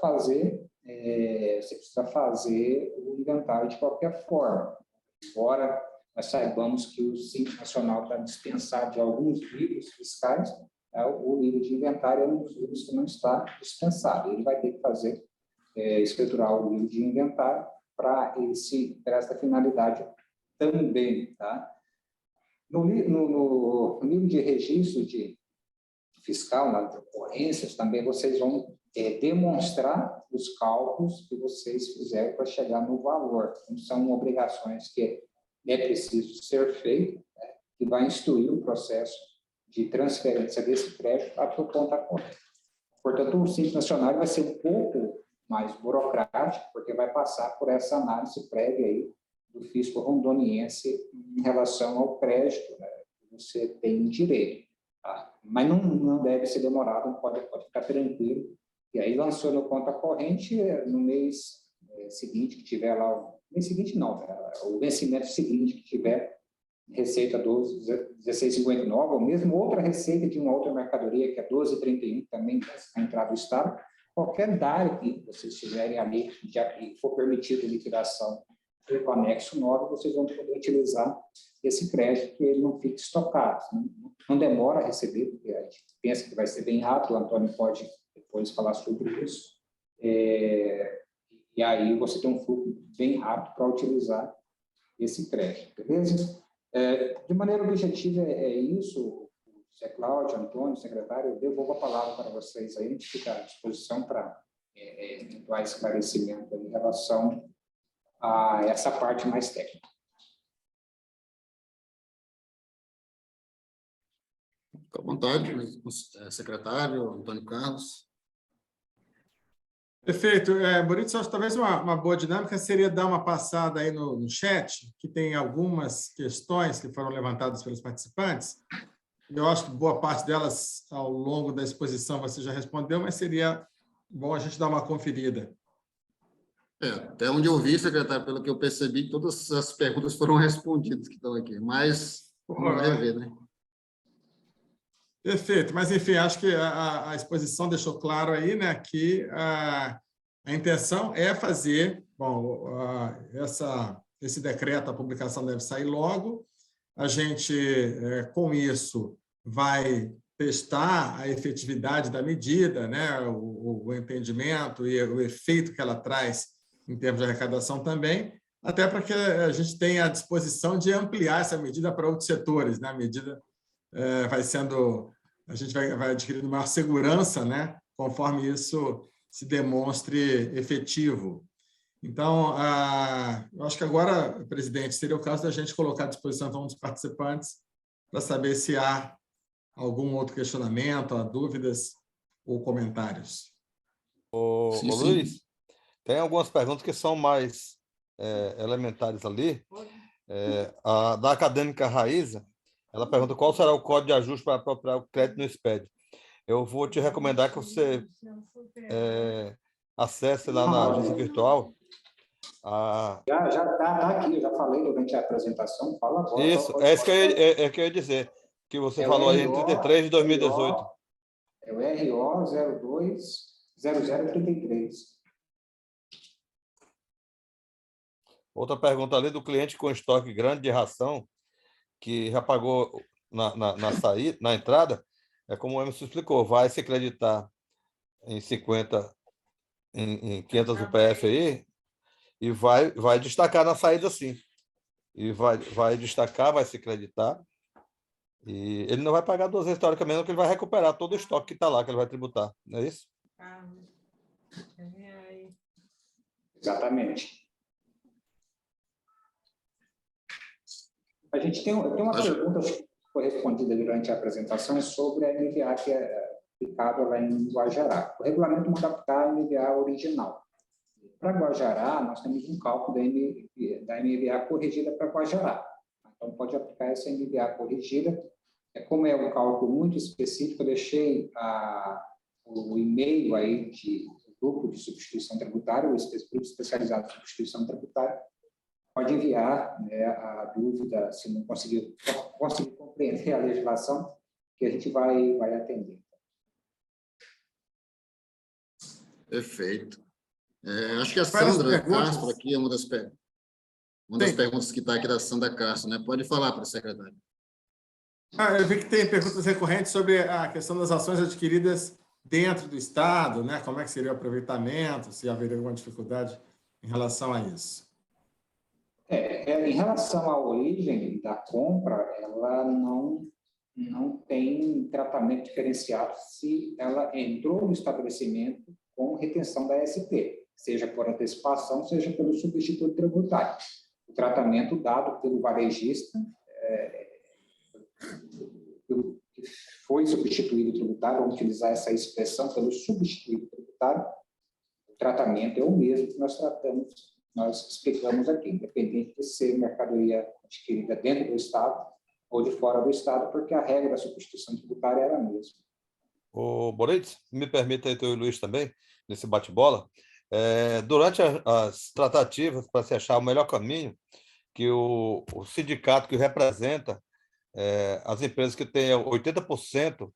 fazer o inventário de qualquer forma. Embora nós saibamos que o Simples Nacional está dispensado de alguns livros fiscais, o livro de inventário é um dos livros que não está dispensado. Ele vai ter que fazer, escriturar o livro de inventário para essa finalidade também. Tá? No livro de registro fiscal, nas ocorrências, também vocês vão demonstrar os cálculos que vocês fizeram para chegar no valor. Então, são obrigações que é preciso ser feito, que vai instruir o processo de transferência desse crédito para a conta corrente. Portanto, o Simples Nacional vai ser um pouco mais burocrático, porque vai passar por essa análise prévia aí do fisco rondoniense em relação ao crédito, que você tem direito. Tá? Mas não deve ser demorado, pode ficar tranquilo, E aí lançou no conta corrente no mês seguinte que tiver lá, o mês seguinte não, o vencimento seguinte que tiver receita 16,59, ou mesmo outra receita de uma outra mercadoria, que é 12,31, também vai entrar do Estado. Qualquer DARE que vocês tiverem ali, já que for permitido liquidação do anexo 9, vocês vão poder utilizar esse crédito, que ele não fica estocado. Não demora a receber, porque a gente pensa que vai ser bem rápido, o Antônio pode depois falar sobre isso. E aí você tem um fluxo bem rápido para utilizar esse crédito, beleza? De maneira objetiva, é isso. Zé Cláudio, Antônio, secretário, eu devolvo a palavra para vocês aí, a gente fica à disposição para eventuais esclarecimentos em relação a essa parte mais técnica. Fica à vontade, secretário Antônio Carlos. Perfeito. Bonito, só talvez uma boa dinâmica seria dar uma passada aí no chat, que tem algumas questões que foram levantadas pelos participantes. Eu acho que boa parte delas, ao longo da exposição, você já respondeu, mas seria bom a gente dar uma conferida. Até onde eu vi, secretário, pelo que eu percebi, todas as perguntas foram respondidas que estão aqui, mas vamos rever, né? Perfeito, mas enfim, acho que a exposição deixou claro aí, né, que a intenção é fazer, bom, esse decreto, a publicação deve sair logo, a gente, com isso, vai testar a efetividade da medida, né, o entendimento e o efeito que ela traz em termos de arrecadação também, até para que a gente tenha a disposição de ampliar essa medida para outros setores, né, a medida vai sendo, a gente vai adquirindo maior segurança, né, conforme isso se demonstre efetivo. Então, eu acho que agora, presidente, seria o caso da gente colocar à disposição então, dos participantes para saber se há algum outro questionamento, dúvidas ou comentários. Sim, Luiz, tem algumas perguntas que são mais elementares ali. A da acadêmica Raíza, ela pergunta qual será o código de ajuste para apropriar o crédito no SPED. Eu vou te recomendar que você acesse lá na agência virtual. Já está aqui, eu já falei durante a apresentação. Fala agora. Isso, é isso que eu ia dizer, que você falou aí em 33 de 2018. É o RO 020033. Outra pergunta ali do cliente com estoque grande de ração, que já pagou na entrada, como o Emerson explicou, vai se acreditar em 500 UPF aí e vai destacar na saída sim. E vai destacar, vai se acreditar. E ele não vai pagar 2 vezes, teoricamente, porque ele vai recuperar todo o estoque que está lá, que ele vai tributar. Não é isso? Exatamente. A gente tem uma pergunta que foi respondida durante a apresentação sobre a MVA que é aplicada lá em Guajará. O regulamento manda aplicar a MVA original. Para Guajará, nós temos um cálculo da MVA corrigida para Guajará. Então, pode aplicar essa MVA corrigida. Como é um cálculo muito específico, eu deixei o e-mail aí do grupo de substituição tributária, o grupo especializado de substituição tributária, pode enviar, né, a dúvida, se não conseguir compreender a legislação, que a gente vai atender. Perfeito. Acho que a Sandra Castro aqui é uma das perguntas que está aqui da Sandra Castro, né? Pode falar para o secretário. Eu vi que tem perguntas recorrentes sobre a questão das ações adquiridas dentro do Estado, né? Como é que seria o aproveitamento, se haveria alguma dificuldade em relação a isso. Em relação à origem da compra, ela não tem tratamento diferenciado se ela entrou no estabelecimento com retenção da SP, seja por antecipação, seja pelo substituto tributário. O tratamento dado pelo varejista que foi substituído tributário, vamos utilizar essa expressão, pelo substituído tributário, o tratamento é o mesmo que nós explicamos aqui, independente de ser mercadoria adquirida dentro do Estado ou de fora do Estado, porque a regra da substituição tributária era a mesma. O Boritz, me permita aí, tu e o Luiz também, nesse bate-bola. Durante as tratativas para se achar o melhor caminho, que o sindicato que representa as empresas que têm 80%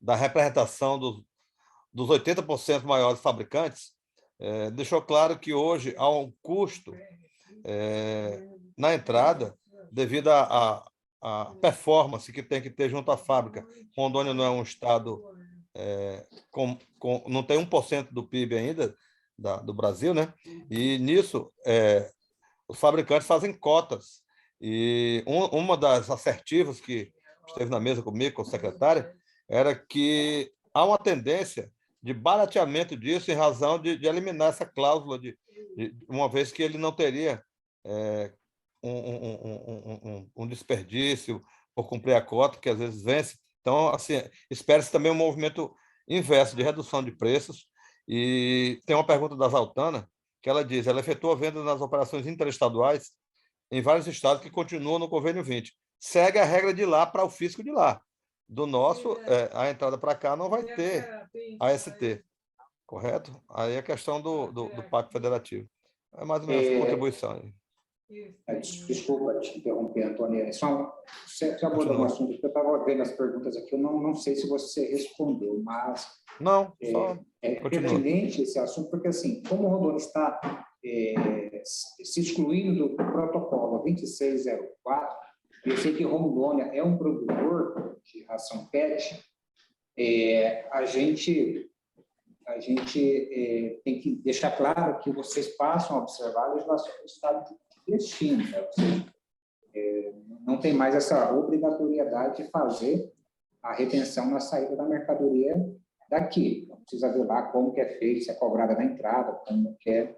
da representação dos 80% maiores fabricantes, deixou claro que hoje há um custo na entrada devido à performance que tem que ter junto à fábrica. Rondônia não é um estado, não tem 1% do PIB ainda do Brasil, né? E nisso, os fabricantes fazem cotas. E uma das assertivas que esteve na mesa comigo, com a secretária, era que há uma tendência de barateamento disso em razão de eliminar essa cláusula, uma vez que ele não teria um desperdício por cumprir a cota, que às vezes vence. Então, assim, espera-se também um movimento inverso de redução de preços. E tem uma pergunta da Zaltana, que ela diz, ela efetua vendas nas operações interestaduais em vários estados que continuam no convênio 20. Segue a regra de lá para o fisco de lá. Do nosso, a entrada para cá não vai ter AST, correto? Aí a questão do Pacto Federativo. É mais ou menos essa contribuição aí. Desculpa te interromper, Antônio. Você abordou um assunto que eu estava vendo as perguntas aqui, eu não sei se você respondeu, mas não, só é pertinente esse assunto, porque assim, como o Rondônia está se excluindo do protocolo 2604, eu sei que Rondônia é um produtor de ração PET, a gente tem que deixar claro que vocês passam a observar a legislação do Estado de destino, né? Ou seja, não tem mais essa obrigatoriedade de fazer a retenção na saída da mercadoria daqui. Não precisa ver lá como que é feito, se é cobrada na entrada, como que é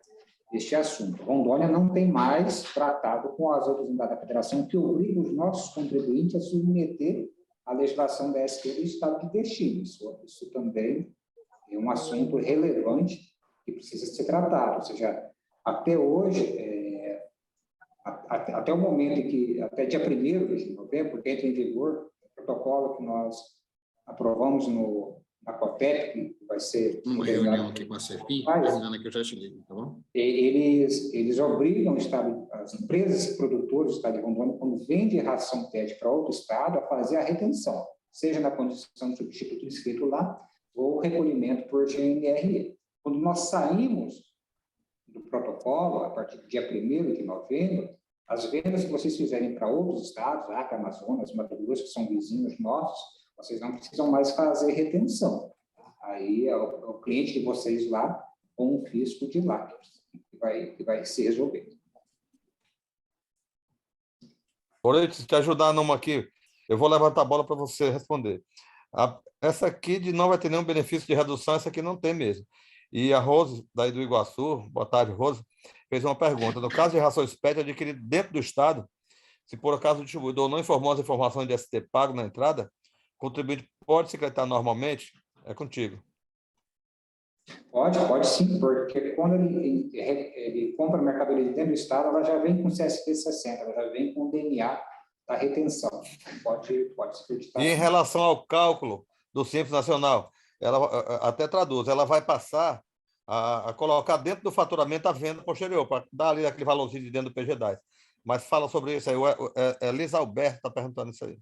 este assunto. Rondônia não tem mais tratado com as outras unidades da federação que obriga os nossos contribuintes a submeter a legislação da ST do Estado de destino. Isso também é um assunto relevante que precisa ser tratado. Ou seja, até hoje, até o momento em que, até dia 1º de novembro, entra em vigor o protocolo que nós aprovamos na COTEP, que vai ser... Uma reunião aqui com a CEFIM, terminando aqui eu já cheguei, tá bom? Eles obrigam as empresas produtoras do Estado de Rondônia, quando vende ração PET para outro estado, a fazer a retenção, seja na condição de substituto inscrito lá, ou recolhimento por GNRE. Quando nós saímos do protocolo, a partir do dia 1º de novembro, as vendas que vocês fizerem para outros estados, Acre, Amazonas, Mato Grosso, que são vizinhos nossos, vocês não precisam mais fazer retenção. Aí é o cliente de vocês lá, com o fisco de lá, que vai se resolver. Boritz, te ajudar numa aqui, eu vou levantar a bola para você responder. Essa aqui não vai ter nenhum benefício de redução, essa aqui não tem mesmo. E a Rose, daí do Iguaçu, boa tarde, Rose, fez uma pergunta. No caso de rações PET adquiridas dentro do Estado, se por acaso o distribuidor não informou as informações de ST pago na entrada, o contribuinte pode secretar normalmente? É contigo. Pode sim, porque quando ele compra mercadoria dentro do Estado, ela já vem com CSP 60, ela já vem com o DNA da retenção. Pode se acreditar. E em relação ao cálculo do Simples Nacional, ela até traduz, ela vai passar a colocar dentro do faturamento a venda posterior, para dar ali aquele valorzinho de dentro do PG10. Mas fala sobre isso aí, Liz Alberto está perguntando isso aí.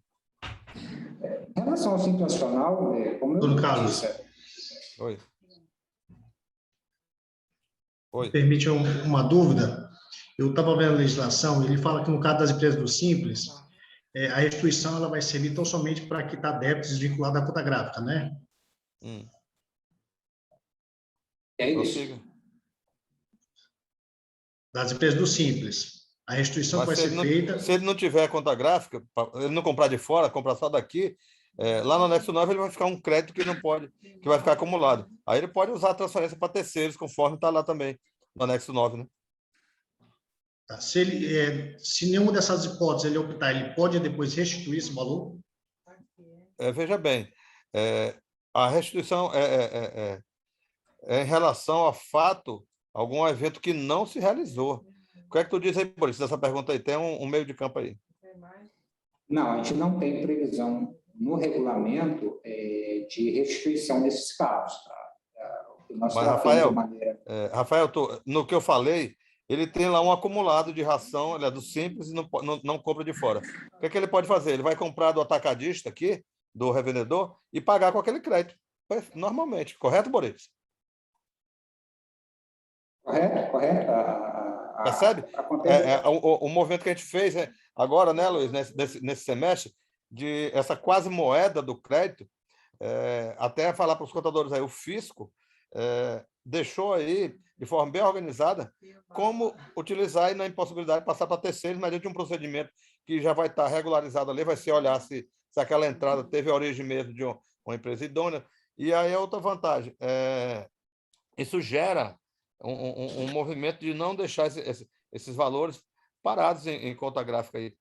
Em relação ao Simples Nacional, como eu disse... Oi. Permite uma dúvida? Eu estava vendo a legislação, ele fala que no caso das empresas do Simples, a restituição ela vai servir tão somente para quitar débitos vinculados à conta gráfica, né? É isso. Das empresas do Simples. A restituição vai ser feita... Se ele não tiver conta gráfica, ele não comprar de fora, comprar só daqui, lá no anexo 9 ele vai ficar um crédito que não pode, que vai ficar acumulado. Aí ele pode usar a transferência para terceiros, conforme está lá também, no anexo 9, né? Tá. Se nenhuma dessas hipóteses ele optar, ele pode depois restituir esse valor? Veja bem, a restituição é em relação a fato, algum evento que não se realizou. O que é que tu diz aí, Boris, dessa pergunta aí? Tem um meio de campo aí. Não, a gente não tem previsão no regulamento de restituição nesses casos. Tá? Nós Mas, tratamos de maneira... Rafael, no que eu falei, ele tem lá um acumulado de ração, ele é do Simples e não compra de fora. O que é que ele pode fazer? Ele vai comprar do atacadista aqui, do revendedor, e pagar com aquele crédito, normalmente. Correto, Boris? Correto. Percebe? O movimento que a gente fez agora, né, Luiz, nesse semestre, de essa quase moeda do crédito, até falar para os contadores aí, o fisco deixou aí, de forma bem organizada, como utilizar e na impossibilidade de passar para terceiros, mediante um procedimento que já vai estar regularizado ali, vai ser olhar se aquela entrada teve a origem mesmo de uma empresa idônea. E aí a outra vantagem, isso gera um movimento de não deixar esses valores parados em conta gráfica aí.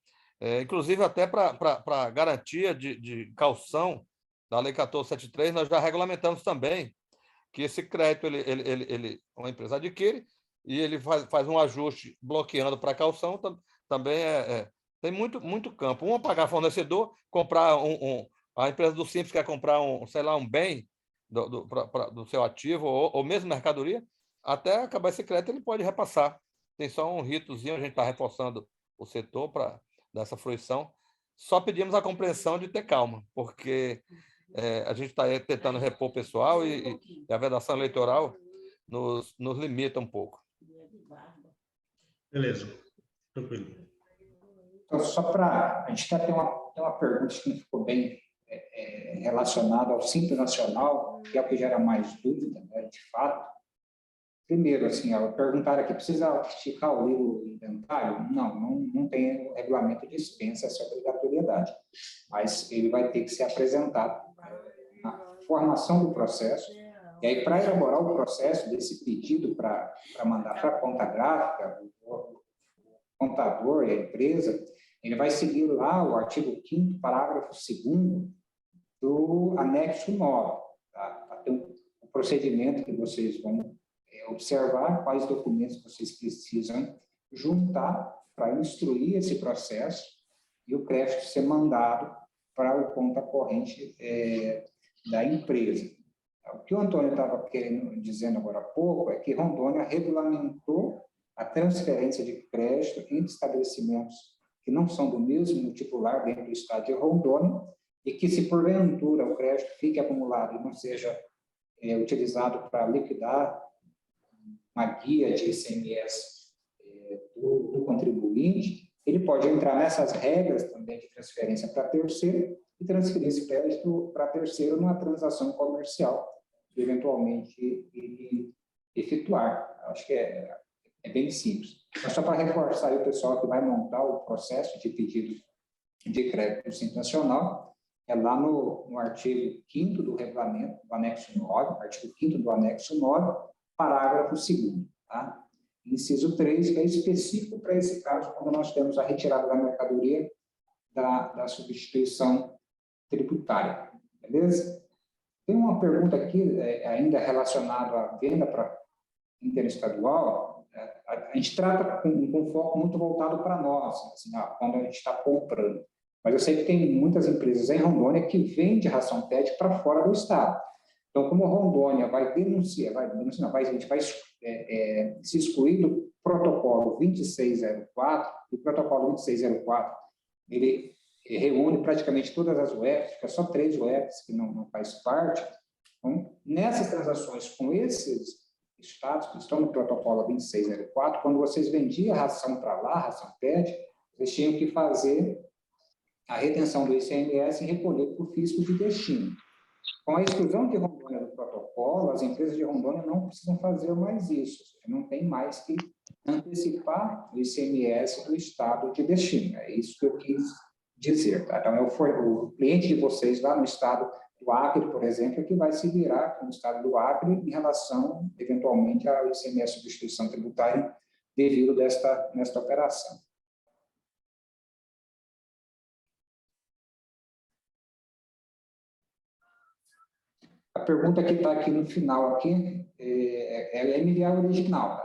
Inclusive, até para garantia de caução da Lei 1473, nós já regulamentamos também que esse crédito uma empresa adquire e ele faz um ajuste bloqueando para caução, também tem muito campo. Um pagar fornecedor, comprar a empresa do Simples quer comprar um bem do seu ativo ou mesmo mercadoria, até acabar esse crédito ele pode repassar. Tem só um ritozinho, a gente está reforçando o setor para dar essa fruição. Só pedimos a compreensão de ter calma, porque a gente está tentando repor o pessoal e a vedação eleitoral nos limita um pouco. Beleza, tranquilo. Então, só para... A gente tem uma pergunta que ficou bem relacionada ao Simples Nacional, que é o que gera mais dúvida, né, de fato. Primeiro, assim, perguntaram aqui, precisa esticar o livro inventário? Não tem regulamento que dispensa essa obrigatoriedade, mas ele vai ter que ser apresentado na formação do processo, e aí, para elaborar o processo desse pedido para mandar para a conta gráfica, o contador e a empresa, ele vai seguir lá o artigo 5º, parágrafo 2º do anexo 9, tá? Para ter um procedimento que vocês vão observar quais documentos vocês precisam juntar para instruir esse processo e o crédito ser mandado para o conta corrente da empresa. O que o Antônio estava dizendo agora há pouco é que Rondônia regulamentou a transferência de crédito entre estabelecimentos que não são do mesmo titular dentro do estado de Rondônia e que, se porventura o crédito fique acumulado e não seja utilizado para liquidar uma guia de ICMS do contribuinte, ele pode entrar nessas regras também de transferência para terceiro e transferir esse crédito para terceiro numa transação comercial, que eventualmente ele efetuar. Acho que é bem simples. Mas só para reforçar aí o pessoal que vai montar o processo de pedido de crédito do Simples Nacional, é lá no artigo 5º do regulamento, do anexo 9, artigo 5º do anexo 9, parágrafo 2º, tá? Inciso 3, que é específico para esse caso, quando nós temos a retirada da mercadoria da substituição tributária, beleza? Tem uma pergunta aqui, ainda relacionada à venda para interestadual. A gente trata com foco muito voltado para nós, assim, quando a gente está comprando. Mas eu sei que tem muitas empresas em Rondônia que vendem ração PET para fora do estado. Então, como Rondônia vai denunciar, a gente vai se excluir do protocolo 2604, o protocolo 2604, ele reúne praticamente todas as UFs, fica só 3 UFs que não faz parte. Então, nessas transações com esses estados que estão no protocolo 2604, quando vocês vendiam a ração para lá, a ração PET, vocês tinham que fazer a retenção do ICMS e recolher para o fisco de destino. Com a exclusão de Rondônia do protocolo, as empresas de Rondônia não precisam fazer mais isso, não tem mais que antecipar o ICMS do estado de destino. É isso que eu quis dizer. Tá? Então, o cliente de vocês lá no estado do Acre, por exemplo, é que vai se virar com o estado do Acre em relação, eventualmente, ao ICMS de substituição tributária devido nesta operação. A pergunta que está aqui no final aqui é MVA original.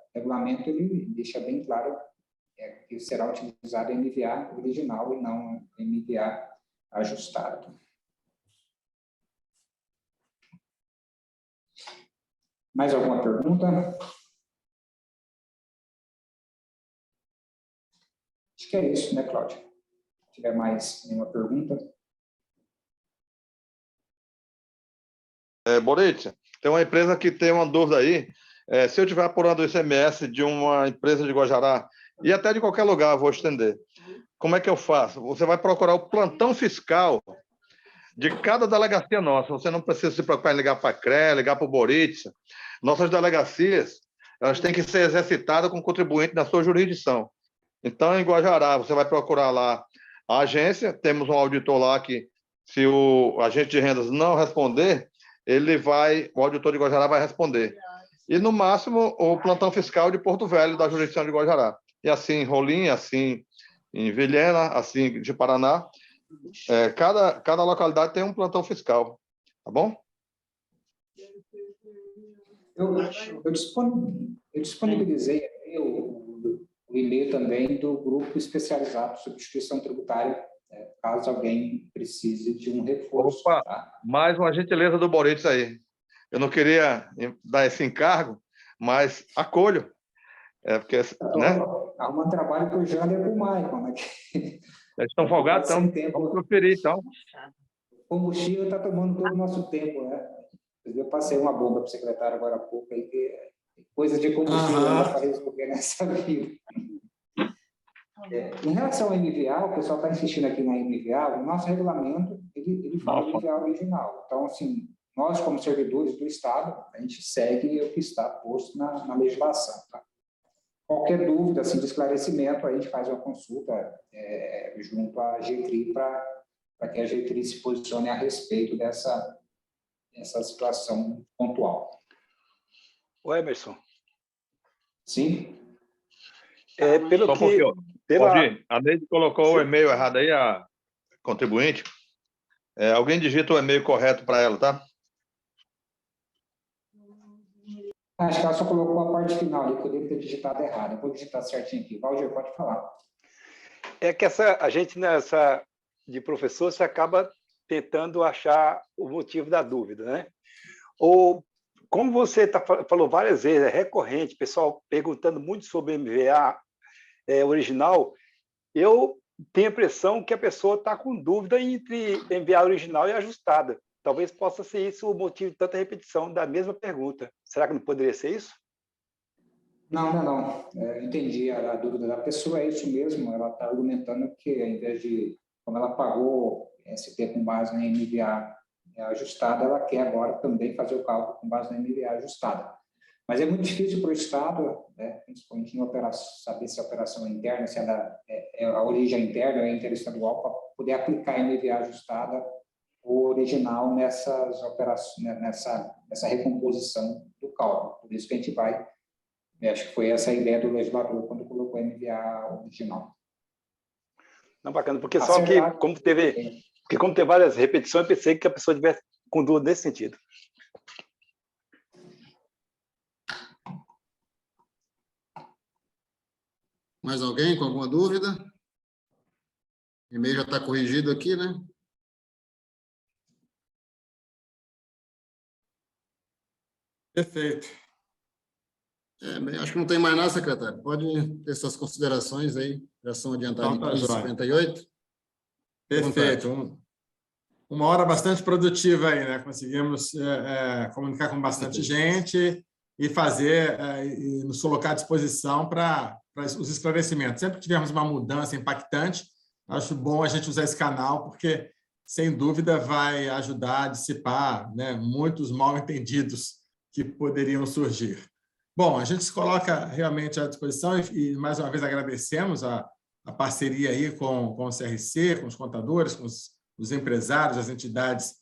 O regulamento ele deixa bem claro que será utilizado MVA original e não MVA ajustado. Mais alguma pergunta? Acho que é isso, né, Cláudia? Se tiver mais nenhuma pergunta. Borit, tem uma empresa que tem uma dúvida aí. Se eu estiver apurando o ICMS de uma empresa de Guajará, e até de qualquer lugar, vou estender, como é que eu faço? Você vai procurar o plantão fiscal de cada delegacia nossa. Você não precisa se preocupar em ligar para a CRE, ligar para o Borit. Nossas delegacias, elas têm que ser exercitadas com contribuinte na sua jurisdição. Então, em Guajará, você vai procurar lá a agência, temos um auditor lá que, se o agente de rendas não responder, o auditor de Guajará vai responder. E, no máximo, o plantão fiscal de Porto Velho, da jurisdição de Guajará. E assim em Rolim, assim em Vilhena, assim de Paraná. Cada localidade tem um plantão fiscal. Tá bom? Eu disponibilizei o e-mail também do grupo especializado em substituição tributária, caso alguém precise de um reforço. Opa, tá? mais uma gentileza do Borit aí. Eu não queria dar esse encargo, mas acolho. Porque, né? Arrumando trabalho para o Jander e para o Maicon, né? Eles estão folgados, então vamos conferir, então. O combustível está tomando todo o nosso tempo, né? Eu passei uma bomba para o secretário agora há pouco, aí, que é coisa de combustível para resolver nessa vida. Em relação ao MVA, o pessoal está insistindo aqui na MVA, o nosso regulamento, ele fala do MVA original. Então, assim, nós, como servidores do Estado, a gente segue o que está posto na legislação. Tá? Qualquer dúvida, assim, de esclarecimento, a gente faz uma consulta junto à GETRI para que a GETRI se posicione a respeito dessa situação pontual. O Emerson. Sim? Pelo que... A Neide colocou o e-mail errado aí, a contribuinte. Alguém digita o e-mail correto para ela, tá? Acho que ela só colocou a parte final ali, que eu devo ter digitado errado. Eu vou digitar certinho aqui. Valdir, pode falar. É que a gente, de professor, se acaba tentando achar o motivo da dúvida, né? Ou, como você falou várias vezes, é recorrente, pessoal perguntando muito sobre MVA original, eu tenho a impressão que a pessoa está com dúvida entre MVA original e ajustada. Talvez possa ser isso o motivo de tanta repetição da mesma pergunta. Será que não poderia ser isso? Não. Entendi a dúvida da pessoa, é isso mesmo. Ela está argumentando que, ao invés de, como ela pagou ST com base na MVA ajustada, ela quer agora também fazer o cálculo com base na MVA ajustada. Mas é muito difícil para o Estado, né, principalmente em operação, saber se a operação é interna, se ela a origem interna ou é interestadual, para poder aplicar a MVA ajustada o original nessas operações, nessa recomposição do cálculo. Por isso que a gente vai, acho que foi essa a ideia do legislador quando colocou a MVA original. Não, bacana, porque só que como teve várias repetições, eu pensei que a pessoa tivesse com dúvida nesse sentido. Mais alguém com alguma dúvida? O e-mail já está corrigido aqui, né? Perfeito. Acho que não tem mais nada, secretário. Pode ter suas considerações aí. Já são adiantadas em 15h58. Perfeito. Uma hora bastante produtiva aí, né? Conseguimos comunicar com bastante gente e fazer, e nos colocar à disposição para os esclarecimentos. Sempre que tivermos uma mudança impactante, acho bom a gente usar esse canal, porque, sem dúvida, vai ajudar a dissipar, né, muitos mal-entendidos que poderiam surgir. Bom, a gente se coloca realmente à disposição e mais uma vez, agradecemos a parceria aí com o CRC, com os contadores, com os empresários, as entidades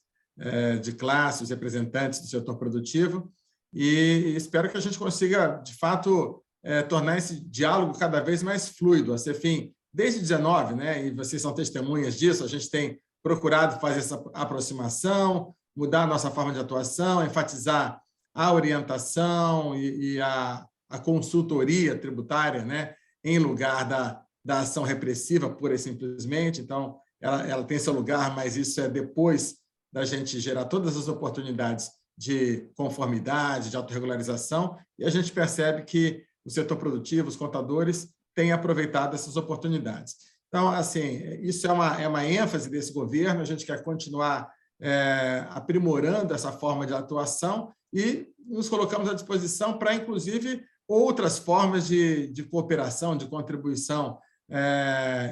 de classe, os representantes do setor produtivo, e espero que a gente consiga, de fato, tornar esse diálogo cada vez mais fluido. A Cefim, desde 19, né, e vocês são testemunhas disso, a gente tem procurado fazer essa aproximação, mudar a nossa forma de atuação, enfatizar a orientação e a consultoria tributária, né, em lugar da ação repressiva, pura e simplesmente. Então, ela tem seu lugar, mas isso é depois da gente gerar todas as oportunidades de conformidade, de autorregularização, e a gente percebe que o setor produtivo, os contadores, têm aproveitado essas oportunidades. Então, assim, isso é uma ênfase desse governo, a gente quer continuar aprimorando essa forma de atuação e nos colocamos à disposição para, inclusive, outras formas de cooperação, de contribuição.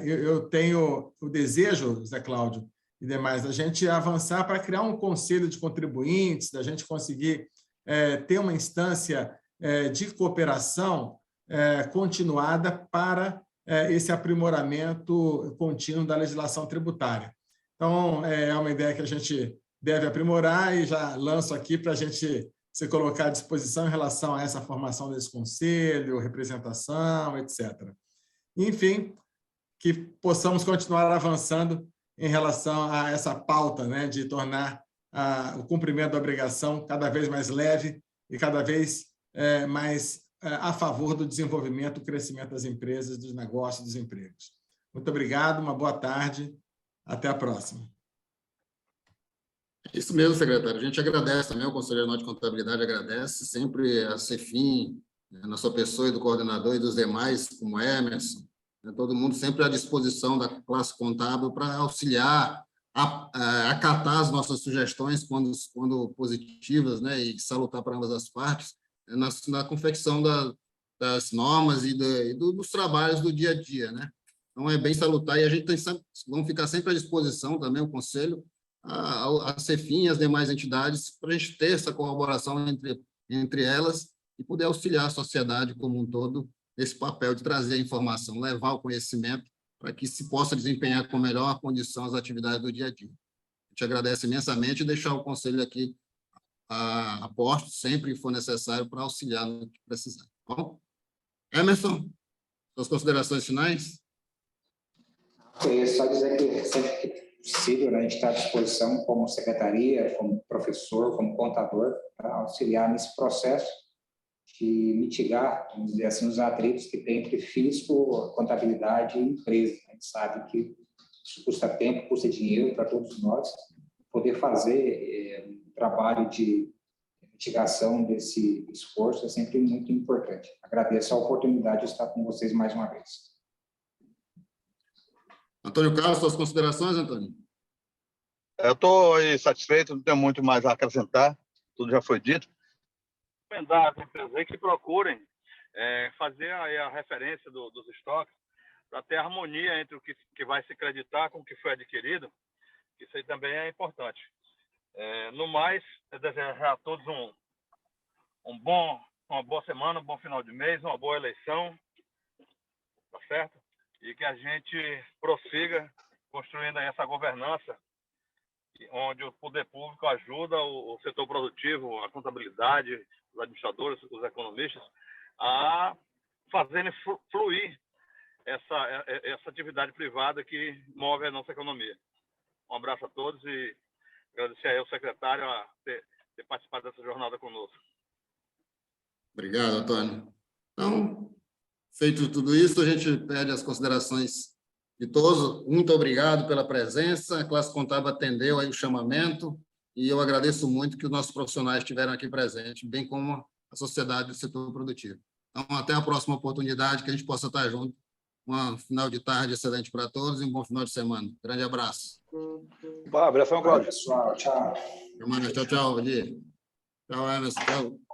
Eu tenho o desejo, Zé Cláudio e demais, da gente avançar para criar um conselho de contribuintes, da gente conseguir ter uma instância de cooperação continuada para esse aprimoramento contínuo da legislação tributária. Então, é uma ideia que a gente deve aprimorar e já lanço aqui para a gente se colocar à disposição em relação a essa formação desse conselho, representação, etc. Enfim, que possamos continuar avançando em relação a essa pauta, né, de tornar o cumprimento da obrigação cada vez mais leve e cada vez mais a favor do desenvolvimento, do crescimento das empresas, dos negócios, dos empregos. Muito obrigado, uma boa tarde, até a próxima. Isso mesmo, secretário. A gente agradece também, o Conselheiro Nacional de Contabilidade agradece sempre a CEFIN, na sua pessoa e do coordenador e dos demais, como Emerson, todo mundo sempre à disposição da classe contábil para auxiliar, acatar as nossas sugestões quando positivas, né, e salutar para ambas as partes, na confecção das normas e dos trabalhos do dia a dia, né? Então, é bem salutar e a gente vamos ficar sempre à disposição também, o Conselho, a CEFIN e as demais entidades, para a gente ter essa colaboração entre elas e poder auxiliar a sociedade como um todo nesse papel de trazer a informação, levar o conhecimento para que se possa desempenhar com melhor condição as atividades do dia a dia. A gente agradece imensamente e deixar o Conselho aqui a posto sempre que for necessário para auxiliar no que precisar. Bom? Emerson, suas considerações finais? Só dizer que sempre que possível, né, a gente está à disposição como secretaria, como professor, como contador, para auxiliar nesse processo de mitigar, vamos dizer assim, os atritos que tem entre fisco, contabilidade e empresa. A gente sabe que isso custa tempo, custa dinheiro para todos nós. Poder fazer um trabalho de mitigação desse esforço é sempre muito importante. Agradeço a oportunidade de estar com vocês mais uma vez. Antônio Carlos, suas considerações, Antônio? Eu estou satisfeito, não tenho muito mais a acrescentar, tudo já foi dito. Recomendar às empresas aí que procurem fazer a referência dos estoques para ter harmonia entre o que vai se creditar com o que foi adquirido. Isso aí também é importante. No mais, eu desejar a todos uma boa semana, um bom final de mês, uma boa eleição, tá certo? E que a gente prossiga construindo aí essa governança, onde o poder público ajuda o setor produtivo, a contabilidade, os administradores, os economistas, a fazerem fluir essa atividade privada que move a nossa economia. Um abraço a todos e agradecer aí ao secretário a ter participado dessa jornada conosco. Obrigado, Antônio. Então, feito tudo isso, a gente pede as considerações de todos. Muito obrigado pela presença. A classe contábil atendeu aí o chamamento e eu agradeço muito que os nossos profissionais estiveram aqui presentes, bem como a sociedade do setor produtivo. Então, até a próxima oportunidade, que a gente possa estar junto. Um final de tarde excelente para todos e um bom final de semana. Grande abraço. Um abração, Cláudio. Pessoal, tchau. Tchau, tchau. Bom dia. Tchau, Emerson. Tchau.